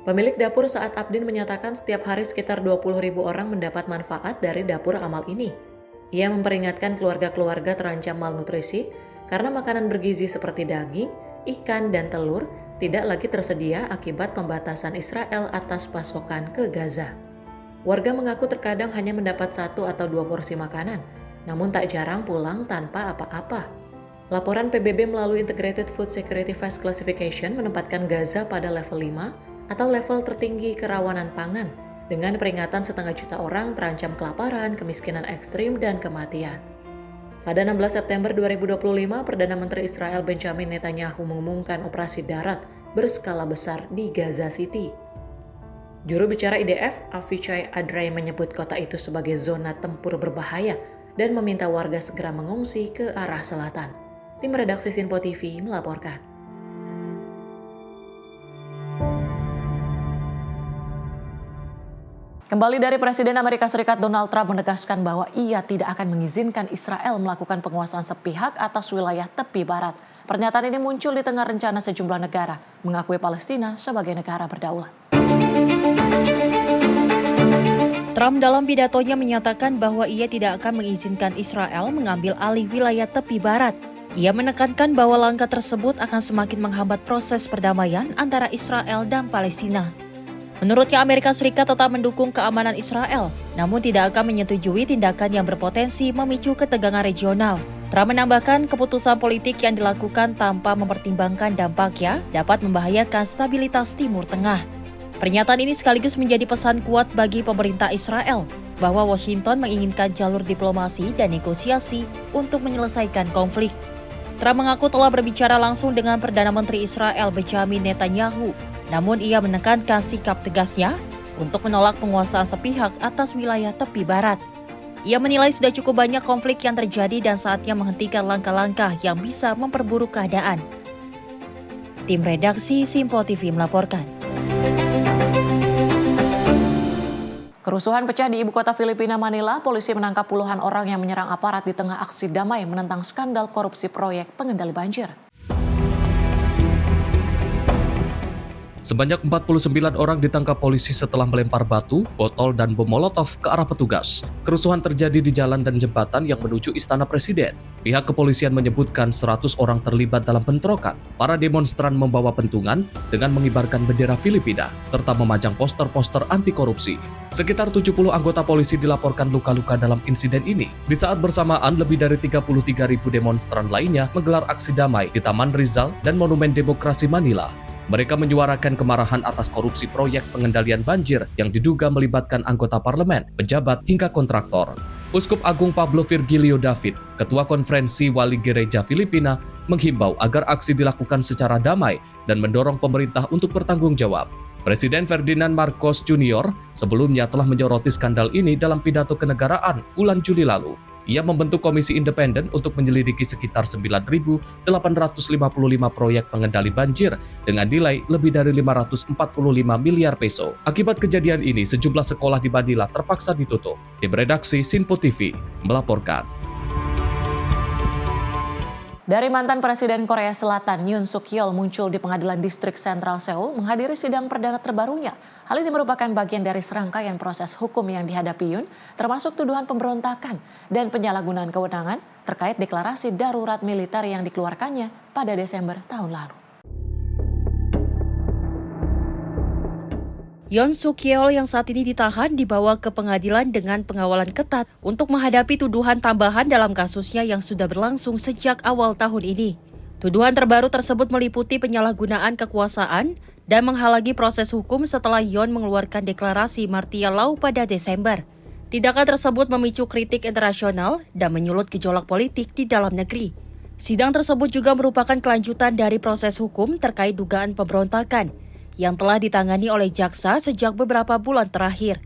Pemilik dapur Saad Abdin menyatakan setiap hari sekitar 20.000 orang mendapat manfaat dari dapur amal ini. Ia memperingatkan keluarga-keluarga terancam malnutrisi karena makanan bergizi seperti daging, ikan, dan telur tidak lagi tersedia akibat pembatasan Israel atas pasokan ke Gaza. Warga mengaku terkadang hanya mendapat 1 atau 2 porsi makanan, namun tak jarang pulang tanpa apa-apa. Laporan PBB melalui Integrated Food Security Phase Classification menempatkan Gaza pada level 5 atau level tertinggi kerawanan pangan, dengan peringatan 500 juta orang terancam kelaparan, kemiskinan ekstrim, dan kematian. Pada 16 September 2025, Perdana Menteri Israel Benjamin Netanyahu mengumumkan operasi darat berskala besar di Gaza City. Juru bicara IDF, Avichai Adrai menyebut kota itu sebagai zona tempur berbahaya dan meminta warga segera mengungsi ke arah selatan. Tim redaksi Sinpo TV melaporkan. Kembali dari Presiden Amerika Serikat Donald Trump menegaskan bahwa ia tidak akan mengizinkan Israel melakukan penguasaan sepihak atas wilayah tepi barat. Pernyataan ini muncul di tengah rencana sejumlah negara mengakui Palestina sebagai negara berdaulat. Trump dalam pidatonya menyatakan bahwa ia tidak akan mengizinkan Israel mengambil alih wilayah tepi barat. Ia menekankan bahwa langkah tersebut akan semakin menghambat proses perdamaian antara Israel dan Palestina. Menurutnya, Amerika Serikat tetap mendukung keamanan Israel, namun tidak akan menyetujui tindakan yang berpotensi memicu ketegangan regional. Trump menambahkan keputusan politik yang dilakukan tanpa mempertimbangkan dampaknya dapat membahayakan stabilitas Timur Tengah. Pernyataan ini sekaligus menjadi pesan kuat bagi pemerintah Israel bahwa Washington menginginkan jalur diplomasi dan negosiasi untuk menyelesaikan konflik. Trump mengaku telah berbicara langsung dengan Perdana Menteri Israel Benjamin Netanyahu, namun ia menekankan sikap tegasnya untuk menolak penguasaan sepihak atas wilayah tepi barat. Ia menilai sudah cukup banyak konflik yang terjadi dan saatnya menghentikan langkah-langkah yang bisa memperburuk keadaan. Tim redaksi Sinpo TV melaporkan. Kerusuhan pecah di ibu kota Filipina, Manila. Polisi menangkap puluhan orang yang menyerang aparat di tengah aksi damai menentang skandal korupsi proyek pengendali banjir. Sebanyak 49 orang ditangkap polisi setelah melempar batu, botol, dan bom molotov ke arah petugas. Kerusuhan terjadi di jalan dan jembatan yang menuju Istana Presiden. Pihak kepolisian menyebutkan 100 orang terlibat dalam bentrokan. Para demonstran membawa pentungan dengan mengibarkan bendera Filipina, serta memajang poster-poster anti korupsi. Sekitar 70 anggota polisi dilaporkan luka-luka dalam insiden ini. Di saat bersamaan, lebih dari 33.000 demonstran lainnya menggelar aksi damai di Taman Rizal dan Monumen Demokrasi Manila. Mereka menyuarakan kemarahan atas korupsi proyek pengendalian banjir yang diduga melibatkan anggota parlemen, pejabat, hingga kontraktor. Uskup Agung Pablo Virgilio David, Ketua Konferensi Wali Gereja Filipina, menghimbau agar aksi dilakukan secara damai dan mendorong pemerintah untuk bertanggung jawab. Presiden Ferdinand Marcos Jr. sebelumnya telah menyoroti skandal ini dalam pidato kenegaraan bulan Juli lalu. Ia membentuk komisi independen untuk menyelidiki sekitar 9.855 proyek pengendali banjir dengan nilai lebih dari 545 miliar peso. Akibat kejadian ini, sejumlah sekolah di Manila terpaksa ditutup. Tim redaksi Sinpo TV melaporkan. Dari mantan Presiden Korea Selatan Yoon Suk Yeol muncul di Pengadilan Distrik Sentral Seoul menghadiri sidang perdana terbarunya. Hal ini merupakan bagian dari serangkaian proses hukum yang dihadapi Yoon, termasuk tuduhan pemberontakan dan penyalahgunaan kewenangan terkait deklarasi darurat militer yang dikeluarkannya pada Desember tahun lalu. Yoon Suk Yeol yang saat ini ditahan dibawa ke pengadilan dengan pengawalan ketat untuk menghadapi tuduhan tambahan dalam kasusnya yang sudah berlangsung sejak awal tahun ini. Tuduhan terbaru tersebut meliputi penyalahgunaan kekuasaan dan menghalangi proses hukum setelah Yoon mengeluarkan deklarasi martial law pada Desember. Tindakan tersebut memicu kritik internasional dan menyulut gejolak politik di dalam negeri. Sidang tersebut juga merupakan kelanjutan dari proses hukum terkait dugaan pemberontakan yang telah ditangani oleh jaksa sejak beberapa bulan terakhir.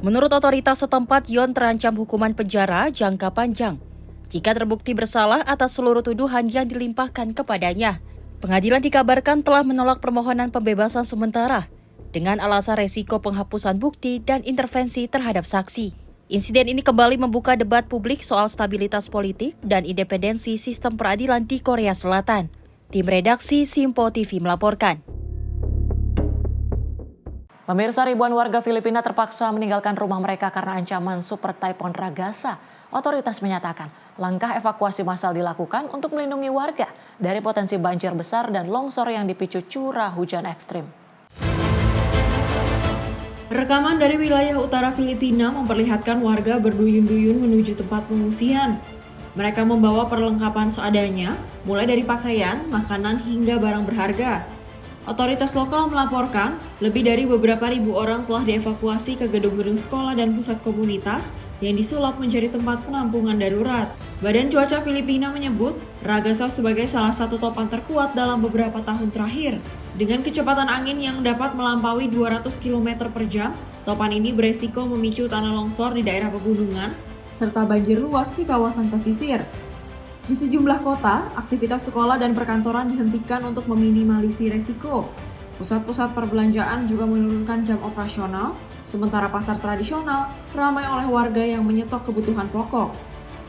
Menurut otoritas setempat, Yoon terancam hukuman penjara jangka panjang jika terbukti bersalah atas seluruh tuduhan yang dilimpahkan kepadanya. Pengadilan dikabarkan telah menolak permohonan pembebasan sementara dengan alasan resiko penghapusan bukti dan intervensi terhadap saksi. Insiden ini kembali membuka debat publik soal stabilitas politik dan independensi sistem peradilan di Korea Selatan. Tim redaksi Sinpo TV melaporkan. Pemirsa, ribuan warga Filipina terpaksa meninggalkan rumah mereka karena ancaman Super Typhoon Ragasa. Otoritas menyatakan langkah evakuasi massal dilakukan untuk melindungi warga dari potensi banjir besar dan longsor yang dipicu curah hujan ekstrim. Rekaman dari wilayah utara Filipina memperlihatkan warga berduyun-duyun menuju tempat pengungsian. Mereka membawa perlengkapan seadanya, mulai dari pakaian, makanan, hingga barang berharga. Otoritas lokal melaporkan lebih dari beberapa ribu orang telah dievakuasi ke gedung-gedung sekolah dan pusat komunitas yang disulap menjadi tempat penampungan darurat. Badan Cuaca Filipina menyebut Ragasa sebagai salah satu topan terkuat dalam beberapa tahun terakhir. Dengan kecepatan angin yang dapat melampaui 200 km per jam, topan ini beresiko memicu tanah longsor di daerah pegunungan serta banjir luas di kawasan pesisir. Di sejumlah kota, aktivitas sekolah dan perkantoran dihentikan untuk meminimalisir resiko. Pusat-pusat perbelanjaan juga menurunkan jam operasional, sementara pasar tradisional ramai oleh warga yang menyetok kebutuhan pokok.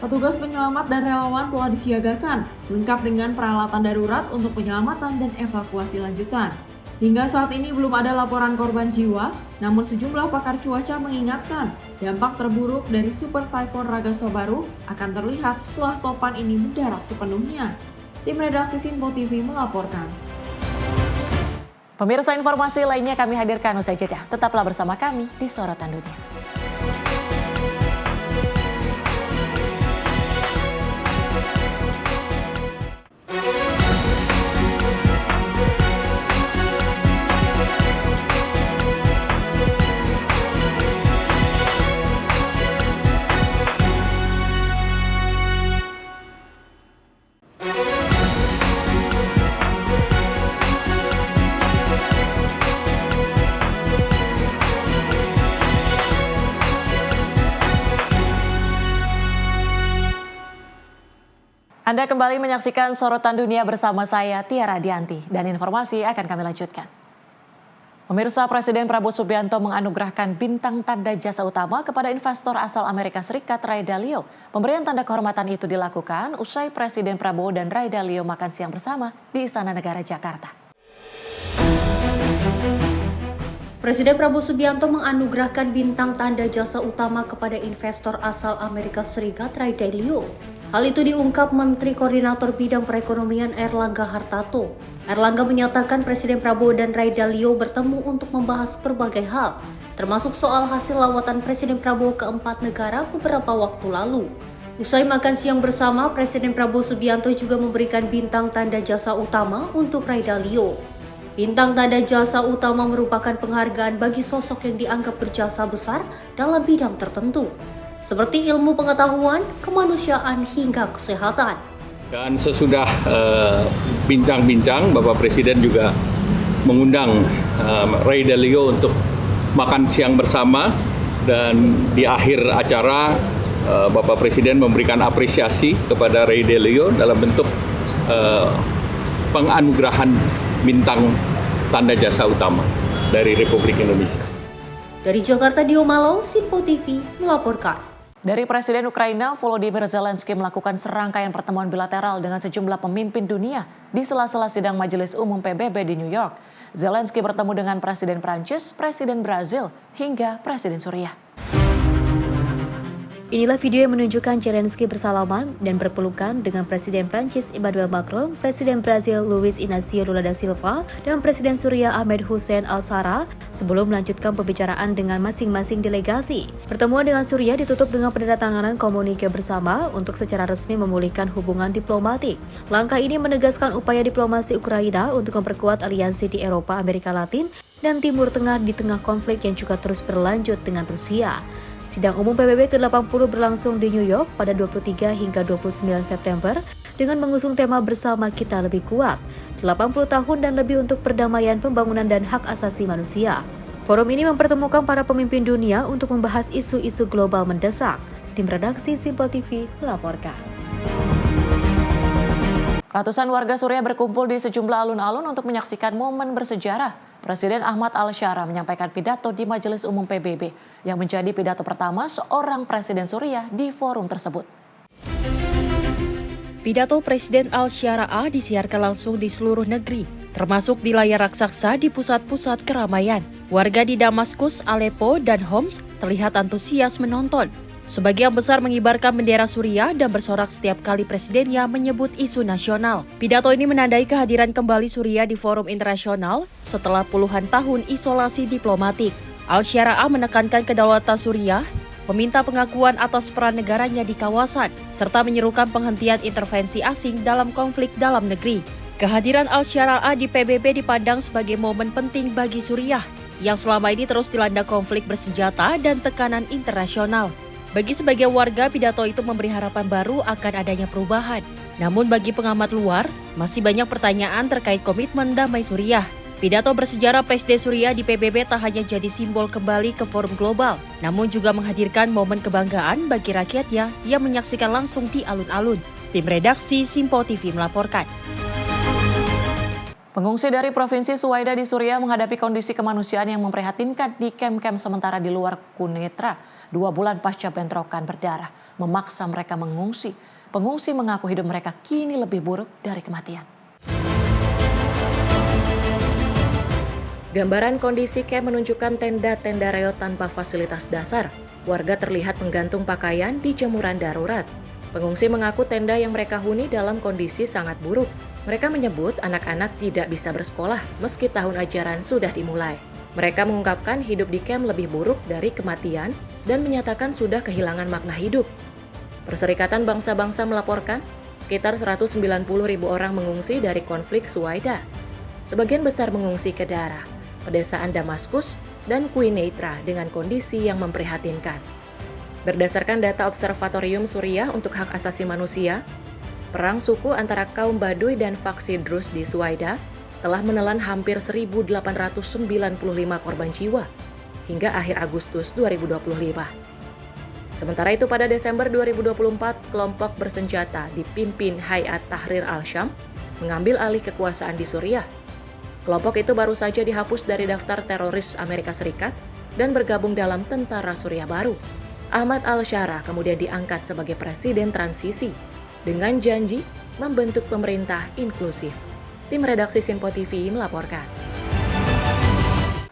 Petugas penyelamat dan relawan telah disiagakan, lengkap dengan peralatan darurat untuk penyelamatan dan evakuasi lanjutan. Hingga saat ini belum ada laporan korban jiwa, namun sejumlah pakar cuaca mengingatkan dampak terburuk dari Super Typhoon Ragasa baru akan terlihat setelah topan ini mendarat sepenuhnya. Tim redaksi Sinpo TV melaporkan. Pemirsa, informasi lainnya kami hadirkan usai jeda. Tetaplah bersama kami di Sorotan Dunia. Anda kembali menyaksikan Sorotan Dunia bersama saya, Tiara Dianti, dan informasi akan kami lanjutkan. Pemirsa, Presiden Prabowo Subianto menganugerahkan bintang tanda jasa utama kepada investor asal Amerika Serikat Ray Dalio. Pemberian tanda kehormatan itu dilakukan usai Presiden Prabowo dan Ray Dalio makan siang bersama di Istana Negara Jakarta. Presiden Prabowo Subianto menganugerahkan bintang tanda jasa utama kepada investor asal Amerika Serikat Ray Dalio. Hal itu diungkap Menteri Koordinator Bidang Perekonomian Airlangga Hartarto. Airlangga menyatakan Presiden Prabowo dan Ray Dalio bertemu untuk membahas berbagai hal, termasuk soal hasil lawatan Presiden Prabowo ke 4 negara beberapa waktu lalu. Usai makan siang bersama, Presiden Prabowo Subianto juga memberikan bintang tanda jasa utama untuk Ray Dalio. Bintang tanda jasa utama merupakan penghargaan bagi sosok yang dianggap berjasa besar dalam bidang tertentu, seperti ilmu pengetahuan, kemanusiaan, hingga kesehatan. Dan sesudah bincang-bincang, Bapak Presiden juga mengundang Ray Dalio untuk makan siang bersama, dan di akhir acara Bapak Presiden memberikan apresiasi kepada Ray Dalio dalam bentuk penganugerahan bintang tanda jasa utama dari Republik Indonesia. Dari Jakarta, Dio Malo, Simpo TV melaporkan. Dari Presiden Ukraina, Volodymyr Zelensky melakukan serangkaian pertemuan bilateral dengan sejumlah pemimpin dunia di sela-sela sidang Majelis Umum PBB di New York. Zelensky bertemu dengan Presiden Prancis, Presiden Brazil, hingga Presiden Suriah. Inilah video yang menunjukkan Zelensky bersalaman dan berpelukan dengan Presiden Prancis Emmanuel Macron, Presiden Brazil Luiz Inácio Lula da Silva, dan Presiden Suriah Ahmed Hussein al-Shara sebelum melanjutkan pembicaraan dengan masing-masing delegasi. Pertemuan dengan Suriah ditutup dengan penandatanganan komunike bersama untuk secara resmi memulihkan hubungan diplomatik. Langkah ini menegaskan upaya diplomasi Ukraina untuk memperkuat aliansi di Eropa, Amerika Latin, dan Timur Tengah di tengah konflik yang juga terus berlanjut dengan Rusia. Sidang umum PBB ke-80 berlangsung di New York pada 23 hingga 29 September dengan mengusung tema bersama kita lebih kuat, 80 tahun dan lebih untuk perdamaian, pembangunan dan hak asasi manusia. Forum ini mempertemukan para pemimpin dunia untuk membahas isu-isu global mendesak. Tim redaksi Simpo TV melaporkan. Ratusan warga Suriah berkumpul di sejumlah alun-alun untuk menyaksikan momen bersejarah. Presiden Ahmad al-Shara menyampaikan pidato di Majelis Umum PBB yang menjadi pidato pertama seorang presiden Suriah di forum tersebut. Pidato Presiden al-Shara disiarkan langsung di seluruh negeri, termasuk di layar raksasa di pusat-pusat keramaian. Warga di Damaskus, Aleppo, dan Homs terlihat antusias menonton. Sebagian besar mengibarkan bendera Suriah dan bersorak setiap kali presidennya menyebut isu nasional. Pidato ini menandai kehadiran kembali Suriah di forum internasional setelah puluhan tahun isolasi diplomatik. Al-Shara menekankan kedaulatan Suriah, meminta pengakuan atas peran negaranya di kawasan, serta menyerukan penghentian intervensi asing dalam konflik dalam negeri. Kehadiran Al-Shara di PBB dipandang sebagai momen penting bagi Suriah, yang selama ini terus dilanda konflik bersenjata dan tekanan internasional. Bagi sebagian warga, pidato itu memberi harapan baru akan adanya perubahan. Namun bagi pengamat luar, masih banyak pertanyaan terkait komitmen damai Suriah. Pidato bersejarah Presiden Suriah di PBB tak hanya jadi simbol kembali ke forum global, namun juga menghadirkan momen kebanggaan bagi rakyatnya yang menyaksikan langsung di alun-alun. Tim redaksi Simpo TV melaporkan. Pengungsi dari Provinsi Suwaida di Suriah menghadapi kondisi kemanusiaan yang memprihatinkan di kem-kem sementara di luar Quneitra. 2 bulan pasca bentrokan berdarah memaksa mereka mengungsi. Pengungsi mengaku hidup mereka kini lebih buruk dari kematian. Gambaran kondisi kem menunjukkan tenda-tenda reot tanpa fasilitas dasar. Warga terlihat menggantung pakaian di jemuran darurat. Pengungsi mengaku tenda yang mereka huni dalam kondisi sangat buruk. Mereka menyebut anak-anak tidak bisa bersekolah meski tahun ajaran sudah dimulai. Mereka mengungkapkan hidup di kem lebih buruk dari kematian dan menyatakan sudah kehilangan makna hidup. Perserikatan Bangsa-Bangsa melaporkan sekitar 190.000 orang mengungsi dari konflik Suwaida. Sebagian besar mengungsi ke Dara, pedesaan Damaskus, dan Quneitra dengan kondisi yang memprihatinkan. Berdasarkan data Observatorium Suriah untuk Hak Asasi Manusia, perang suku antara kaum Baduy dan faksi Druze di Suwaida telah menelan hampir 1.895 korban jiwa hingga akhir Agustus 2025. Sementara itu pada Desember 2024, kelompok bersenjata dipimpin Hayat Tahrir al-Syam mengambil alih kekuasaan di Suriah. Kelompok itu baru saja dihapus dari daftar teroris Amerika Serikat dan bergabung dalam Tentara Suriah Baru. Ahmad al-Shara kemudian diangkat sebagai presiden transisi dengan janji membentuk pemerintah inklusif. Tim redaksi Simpo TV melaporkan.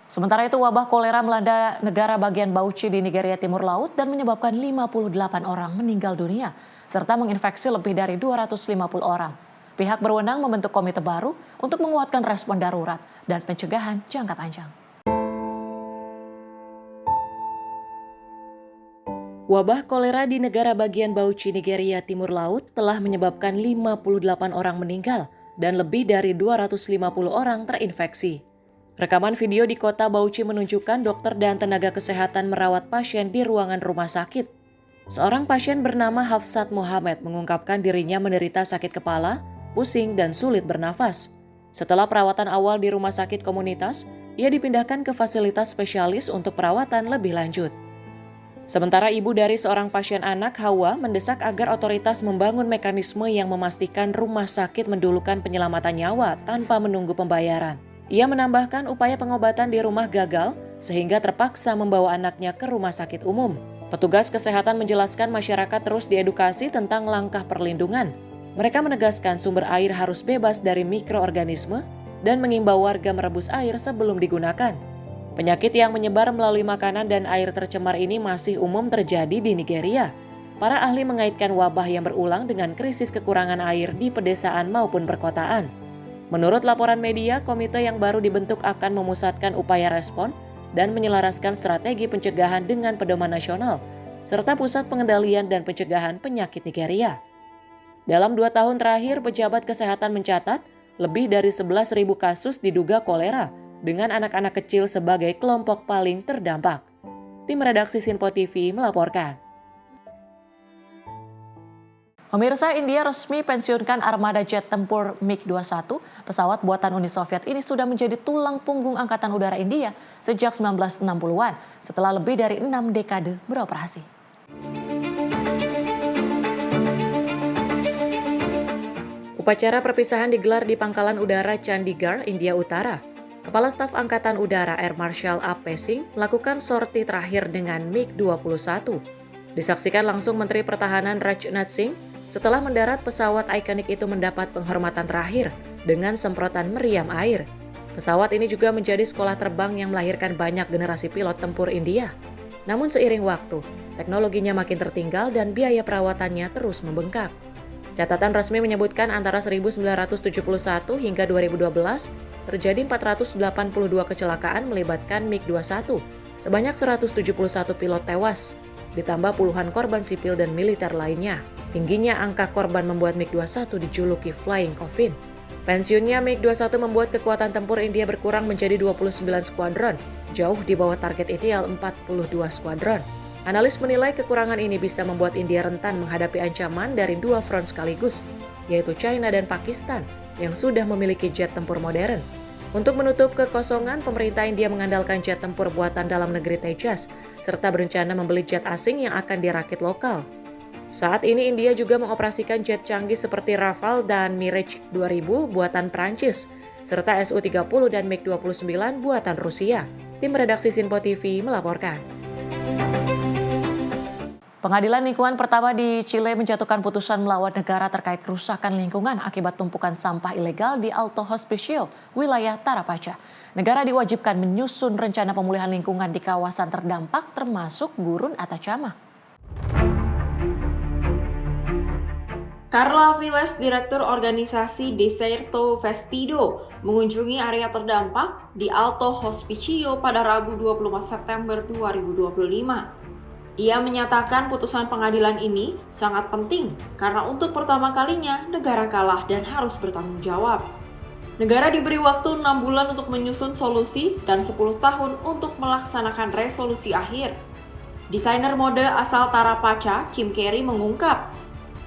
Sementara itu wabah kolera melanda negara bagian Bauchi di Nigeria Timur Laut dan menyebabkan 58 orang meninggal dunia serta menginfeksi lebih dari 250 orang. Pihak berwenang membentuk komite baru untuk menguatkan respon darurat dan pencegahan jangka panjang. Wabah kolera di negara bagian Bauchi, Nigeria Timur Laut telah menyebabkan 58 orang meninggal dan lebih dari 250 orang terinfeksi. Rekaman video di kota Bauchi menunjukkan dokter dan tenaga kesehatan merawat pasien di ruangan rumah sakit. Seorang pasien bernama Hafsat Muhammad mengungkapkan dirinya menderita sakit kepala, pusing, dan sulit bernafas. Setelah perawatan awal di rumah sakit komunitas, ia dipindahkan ke fasilitas spesialis untuk perawatan lebih lanjut. Sementara ibu dari seorang pasien anak, Hawa, mendesak agar otoritas membangun mekanisme yang memastikan rumah sakit mendulukan penyelamatan nyawa tanpa menunggu pembayaran. Ia menambahkan upaya pengobatan di rumah gagal sehingga terpaksa membawa anaknya ke rumah sakit umum. Petugas kesehatan menjelaskan masyarakat terus diedukasi tentang langkah perlindungan. Mereka menegaskan sumber air harus bebas dari mikroorganisme dan mengimbau warga merebus air sebelum digunakan. Penyakit yang menyebar melalui makanan dan air tercemar ini masih umum terjadi di Nigeria. Para ahli mengaitkan wabah yang berulang dengan krisis kekurangan air di pedesaan maupun perkotaan. Menurut laporan media, komite yang baru dibentuk akan memusatkan upaya respon dan menyelaraskan strategi pencegahan dengan pedoman nasional, serta pusat pengendalian dan pencegahan penyakit Nigeria. Dalam 2 tahun terakhir, pejabat kesehatan mencatat lebih dari 11.000 kasus diduga kolera, dengan anak-anak kecil sebagai kelompok paling terdampak. Tim redaksi Sinpo TV melaporkan. Pemirsa, India resmi pensiunkan armada jet tempur MiG-21. Pesawat buatan Uni Soviet ini sudah menjadi tulang punggung Angkatan Udara India sejak 1960-an, setelah lebih dari 6 dekade beroperasi. Upacara perpisahan digelar di Pangkalan Udara Chandigarh, India Utara. Kepala Staf Angkatan Udara Air Marshal A.P. Singh melakukan sorti terakhir dengan MiG-21. Disaksikan langsung Menteri Pertahanan Rajnath Singh setelah mendarat pesawat ikonik itu mendapat penghormatan terakhir dengan semprotan meriam air. Pesawat ini juga menjadi sekolah terbang yang melahirkan banyak generasi pilot tempur India. Namun seiring waktu, teknologinya makin tertinggal dan biaya perawatannya terus membengkak. Catatan resmi menyebutkan antara 1971 hingga 2012, terjadi 482 kecelakaan melibatkan MiG-21, sebanyak 171 pilot tewas, ditambah puluhan korban sipil dan militer lainnya. Tingginya angka korban membuat MiG-21 dijuluki Flying Coffin. Pensiunnya MiG-21 membuat kekuatan tempur India berkurang menjadi 29 skuadron, jauh di bawah target ideal 42 skuadron. Analis menilai kekurangan ini bisa membuat India rentan menghadapi ancaman dari 2 front sekaligus, yaitu China dan Pakistan, yang sudah memiliki jet tempur modern. Untuk menutup kekosongan, pemerintah India mengandalkan jet tempur buatan dalam negeri Tejas, serta berencana membeli jet asing yang akan dirakit lokal. Saat ini India juga mengoperasikan jet canggih seperti Rafale dan Mirage 2000 buatan Prancis, serta Su-30 dan MiG-29 buatan Rusia. Tim redaksi Sinpo TV melaporkan. Pengadilan lingkungan pertama di Chile menjatuhkan putusan melawan negara terkait kerusakan lingkungan akibat tumpukan sampah ilegal di Alto Hospicio, wilayah Tarapaca. Negara diwajibkan menyusun rencana pemulihan lingkungan di kawasan terdampak termasuk Gurun Atacama. Carla Viles, Direktur Organisasi Deserto Vestido, mengunjungi area terdampak di Alto Hospicio pada Rabu 24 September 2025. Ia menyatakan putusan pengadilan ini sangat penting karena untuk pertama kalinya negara kalah dan harus bertanggung jawab. Negara diberi waktu 6 bulan untuk menyusun solusi dan 10 tahun untuk melaksanakan resolusi akhir. Desainer mode asal Tarapaca, Kim Carey, mengungkap,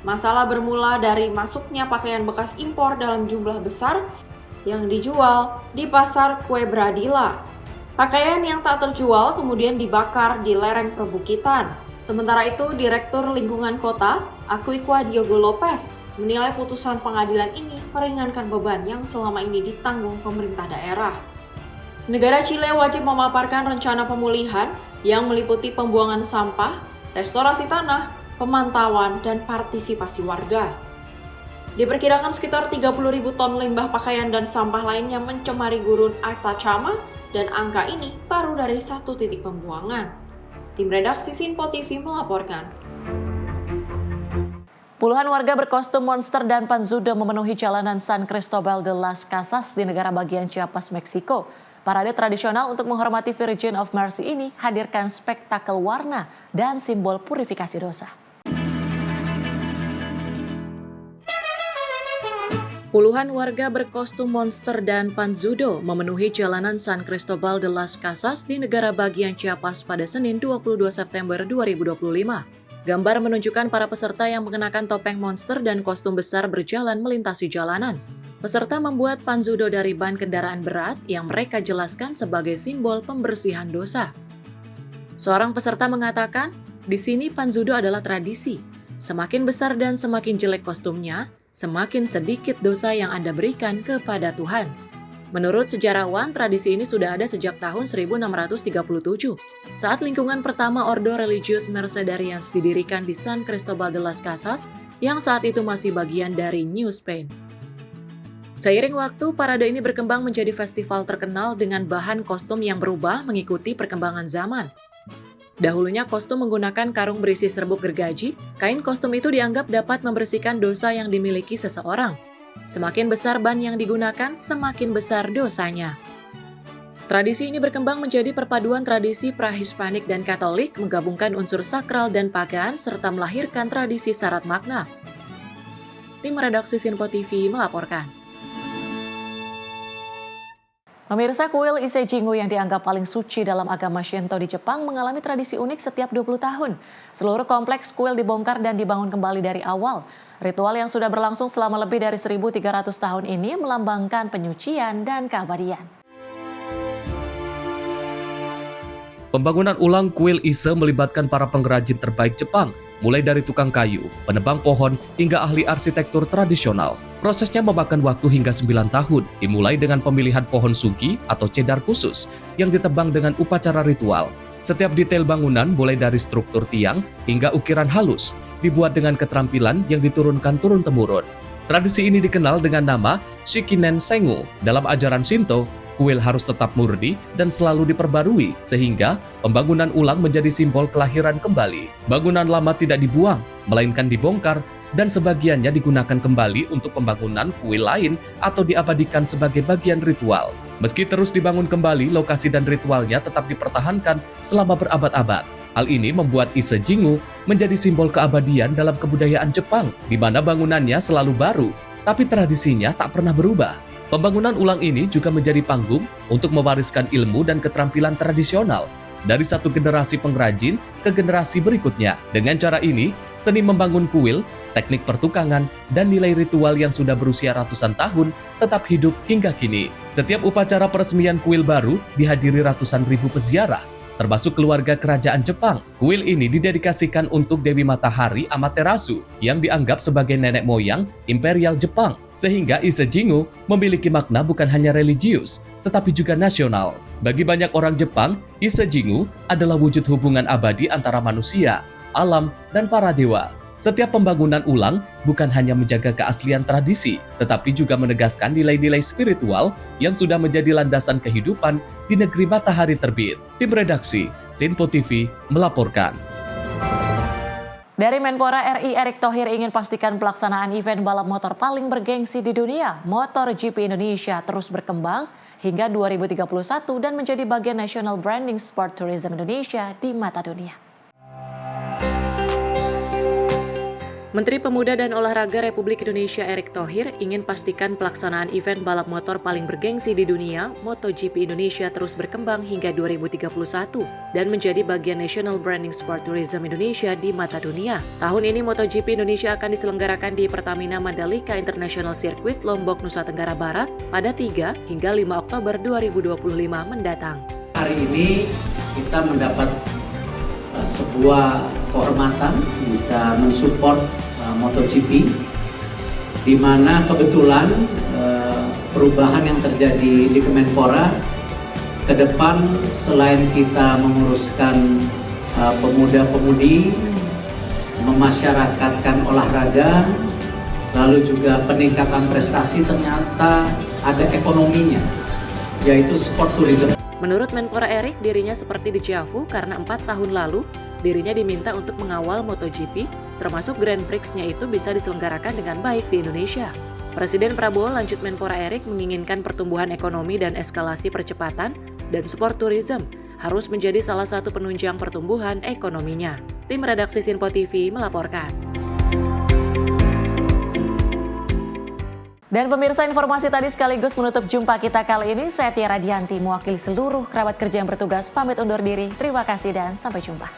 masalah bermula dari masuknya pakaian bekas impor dalam jumlah besar yang dijual di pasar Quebradilla. Pakaian yang tak terjual kemudian dibakar di lereng perbukitan. Sementara itu, Direktur Lingkungan Kota, Aquiqua Diogo Lopez, menilai putusan pengadilan ini meringankan beban yang selama ini ditanggung pemerintah daerah. Negara Chile wajib memaparkan rencana pemulihan yang meliputi pembuangan sampah, restorasi tanah, pemantauan, dan partisipasi warga. Diperkirakan sekitar 30.000 ton limbah pakaian dan sampah lainnya mencemari Gurun Atacama, dan angka ini baru dari 1 titik pembuangan. Tim redaksi Sinpo TV melaporkan. Puluhan warga berkostum monster dan panzudo memenuhi jalanan San Cristobal de las Casas di negara bagian Chiapas, Meksiko. Parade tradisional untuk menghormati Virgin of Mercy ini hadirkan spektakel warna dan simbol purifikasi dosa. Puluhan warga berkostum monster dan panzudo memenuhi jalanan San Cristobal de las Casas di negara bagian Chiapas pada Senin 22 September 2025. Gambar menunjukkan para peserta yang mengenakan topeng monster dan kostum besar berjalan melintasi jalanan. Peserta membuat panzudo dari ban kendaraan berat yang mereka jelaskan sebagai simbol pembersihan dosa. Seorang peserta mengatakan, Di sini Panzudo adalah tradisi. Semakin besar dan semakin jelek kostumnya, semakin sedikit dosa yang Anda berikan kepada Tuhan. Menurut sejarawan, tradisi ini sudah ada sejak tahun 1637, saat lingkungan pertama Ordo Religius Mercedarians didirikan di San Cristobal de las Casas, yang saat itu masih bagian dari New Spain. Seiring waktu, parade ini berkembang menjadi festival terkenal dengan bahan kostum yang berubah mengikuti perkembangan zaman. Dahulunya kostum menggunakan karung berisi serbuk gergaji, kain kostum itu dianggap dapat membersihkan dosa yang dimiliki seseorang. Semakin besar ban yang digunakan, semakin besar dosanya. Tradisi ini berkembang menjadi perpaduan tradisi pra-Hispanik dan Katolik, menggabungkan unsur sakral dan pagan, serta melahirkan tradisi syarat makna. Tim redaksi Sinpo TV melaporkan. Pemirsa, kuil Ise Jingu yang dianggap paling suci dalam agama Shinto di Jepang mengalami tradisi unik setiap 20 tahun. Seluruh kompleks kuil dibongkar dan dibangun kembali dari awal. Ritual yang sudah berlangsung selama lebih dari 1.300 tahun ini melambangkan penyucian dan keabadian. Pembangunan ulang kuil Ise melibatkan para pengrajin terbaik Jepang, mulai dari tukang kayu, penebang pohon, hingga ahli arsitektur tradisional. Prosesnya memakan waktu hingga 9 tahun, dimulai dengan pemilihan pohon sugi atau cedar khusus yang ditebang dengan upacara ritual. Setiap detail bangunan, mulai dari struktur tiang hingga ukiran halus, dibuat dengan keterampilan yang diturunkan turun-temurun. Tradisi ini dikenal dengan nama Shikinen Sengu. Dalam ajaran Shinto, kuil harus tetap murni dan selalu diperbarui, sehingga pembangunan ulang menjadi simbol kelahiran kembali. Bangunan lama tidak dibuang, melainkan dibongkar, dan sebagiannya digunakan kembali untuk pembangunan kuil lain atau diabadikan sebagai bagian ritual. Meski terus dibangun kembali, lokasi dan ritualnya tetap dipertahankan selama berabad-abad. Hal ini membuat Ise Jingu menjadi simbol keabadian dalam kebudayaan Jepang, di mana bangunannya selalu baru, tapi tradisinya tak pernah berubah. Pembangunan ulang ini juga menjadi panggung untuk mewariskan ilmu dan keterampilan tradisional dari satu generasi pengrajin ke generasi berikutnya. Dengan cara ini, seni membangun kuil, teknik pertukangan, dan nilai ritual yang sudah berusia ratusan tahun tetap hidup hingga kini. Setiap upacara peresmian kuil baru dihadiri ratusan ribu peziarah, termasuk keluarga kerajaan Jepang. Kuil ini didedikasikan untuk Dewi Matahari Amaterasu yang dianggap sebagai nenek moyang Imperial Jepang, sehingga Ise Jingu memiliki makna bukan hanya religius, tetapi juga nasional. Bagi banyak orang Jepang, Ise Jingu adalah wujud hubungan abadi antara manusia, alam, dan para dewa. Setiap pembangunan ulang bukan hanya menjaga keaslian tradisi, tetapi juga menegaskan nilai-nilai spiritual yang sudah menjadi landasan kehidupan di negeri matahari terbit. Tim redaksi Sinpo TV melaporkan. Dari Menpora RI, Erick Thohir ingin pastikan pelaksanaan event balap motor paling bergengsi di dunia, MotoGP Indonesia, terus berkembang hingga 2031 dan menjadi bagian National Branding Sport Tourism Indonesia di mata dunia. Menteri Pemuda dan Olahraga Republik Indonesia Erick Thohir ingin pastikan pelaksanaan event balap motor paling bergengsi di dunia, MotoGP Indonesia, terus berkembang hingga 2031 dan menjadi bagian National Branding Sport Tourism Indonesia di mata dunia. Tahun ini MotoGP Indonesia akan diselenggarakan di Pertamina Mandalika International Circuit, Lombok, Nusa Tenggara Barat pada 3 hingga 5 Oktober 2025 mendatang. Hari ini kita mendapat sebuah kehormatan bisa mensupport MotoGP, di mana kebetulan perubahan yang terjadi di Kemenpora ke depan, selain kita menguruskan pemuda-pemudi, memasyarakatkan olahraga, lalu juga peningkatan prestasi, ternyata ada ekonominya, yaitu sport tourism. Menurut Menpora Erick, dirinya seperti dejavu karena 4 tahun lalu dirinya diminta untuk mengawal MotoGP, termasuk Grand Prix-nya itu bisa diselenggarakan dengan baik di Indonesia. Presiden Prabowo, lanjut Menpora Erick, menginginkan pertumbuhan ekonomi dan eskalasi percepatan dan sport tourism harus menjadi salah satu penunjang pertumbuhan ekonominya. Tim redaksi Sinpo TV melaporkan. Dan pemirsa, informasi tadi sekaligus menutup jumpa kita kali ini. Saya Tiara Dianti, mewakili seluruh kerabat kerja yang bertugas, pamit undur diri. Terima kasih dan sampai jumpa.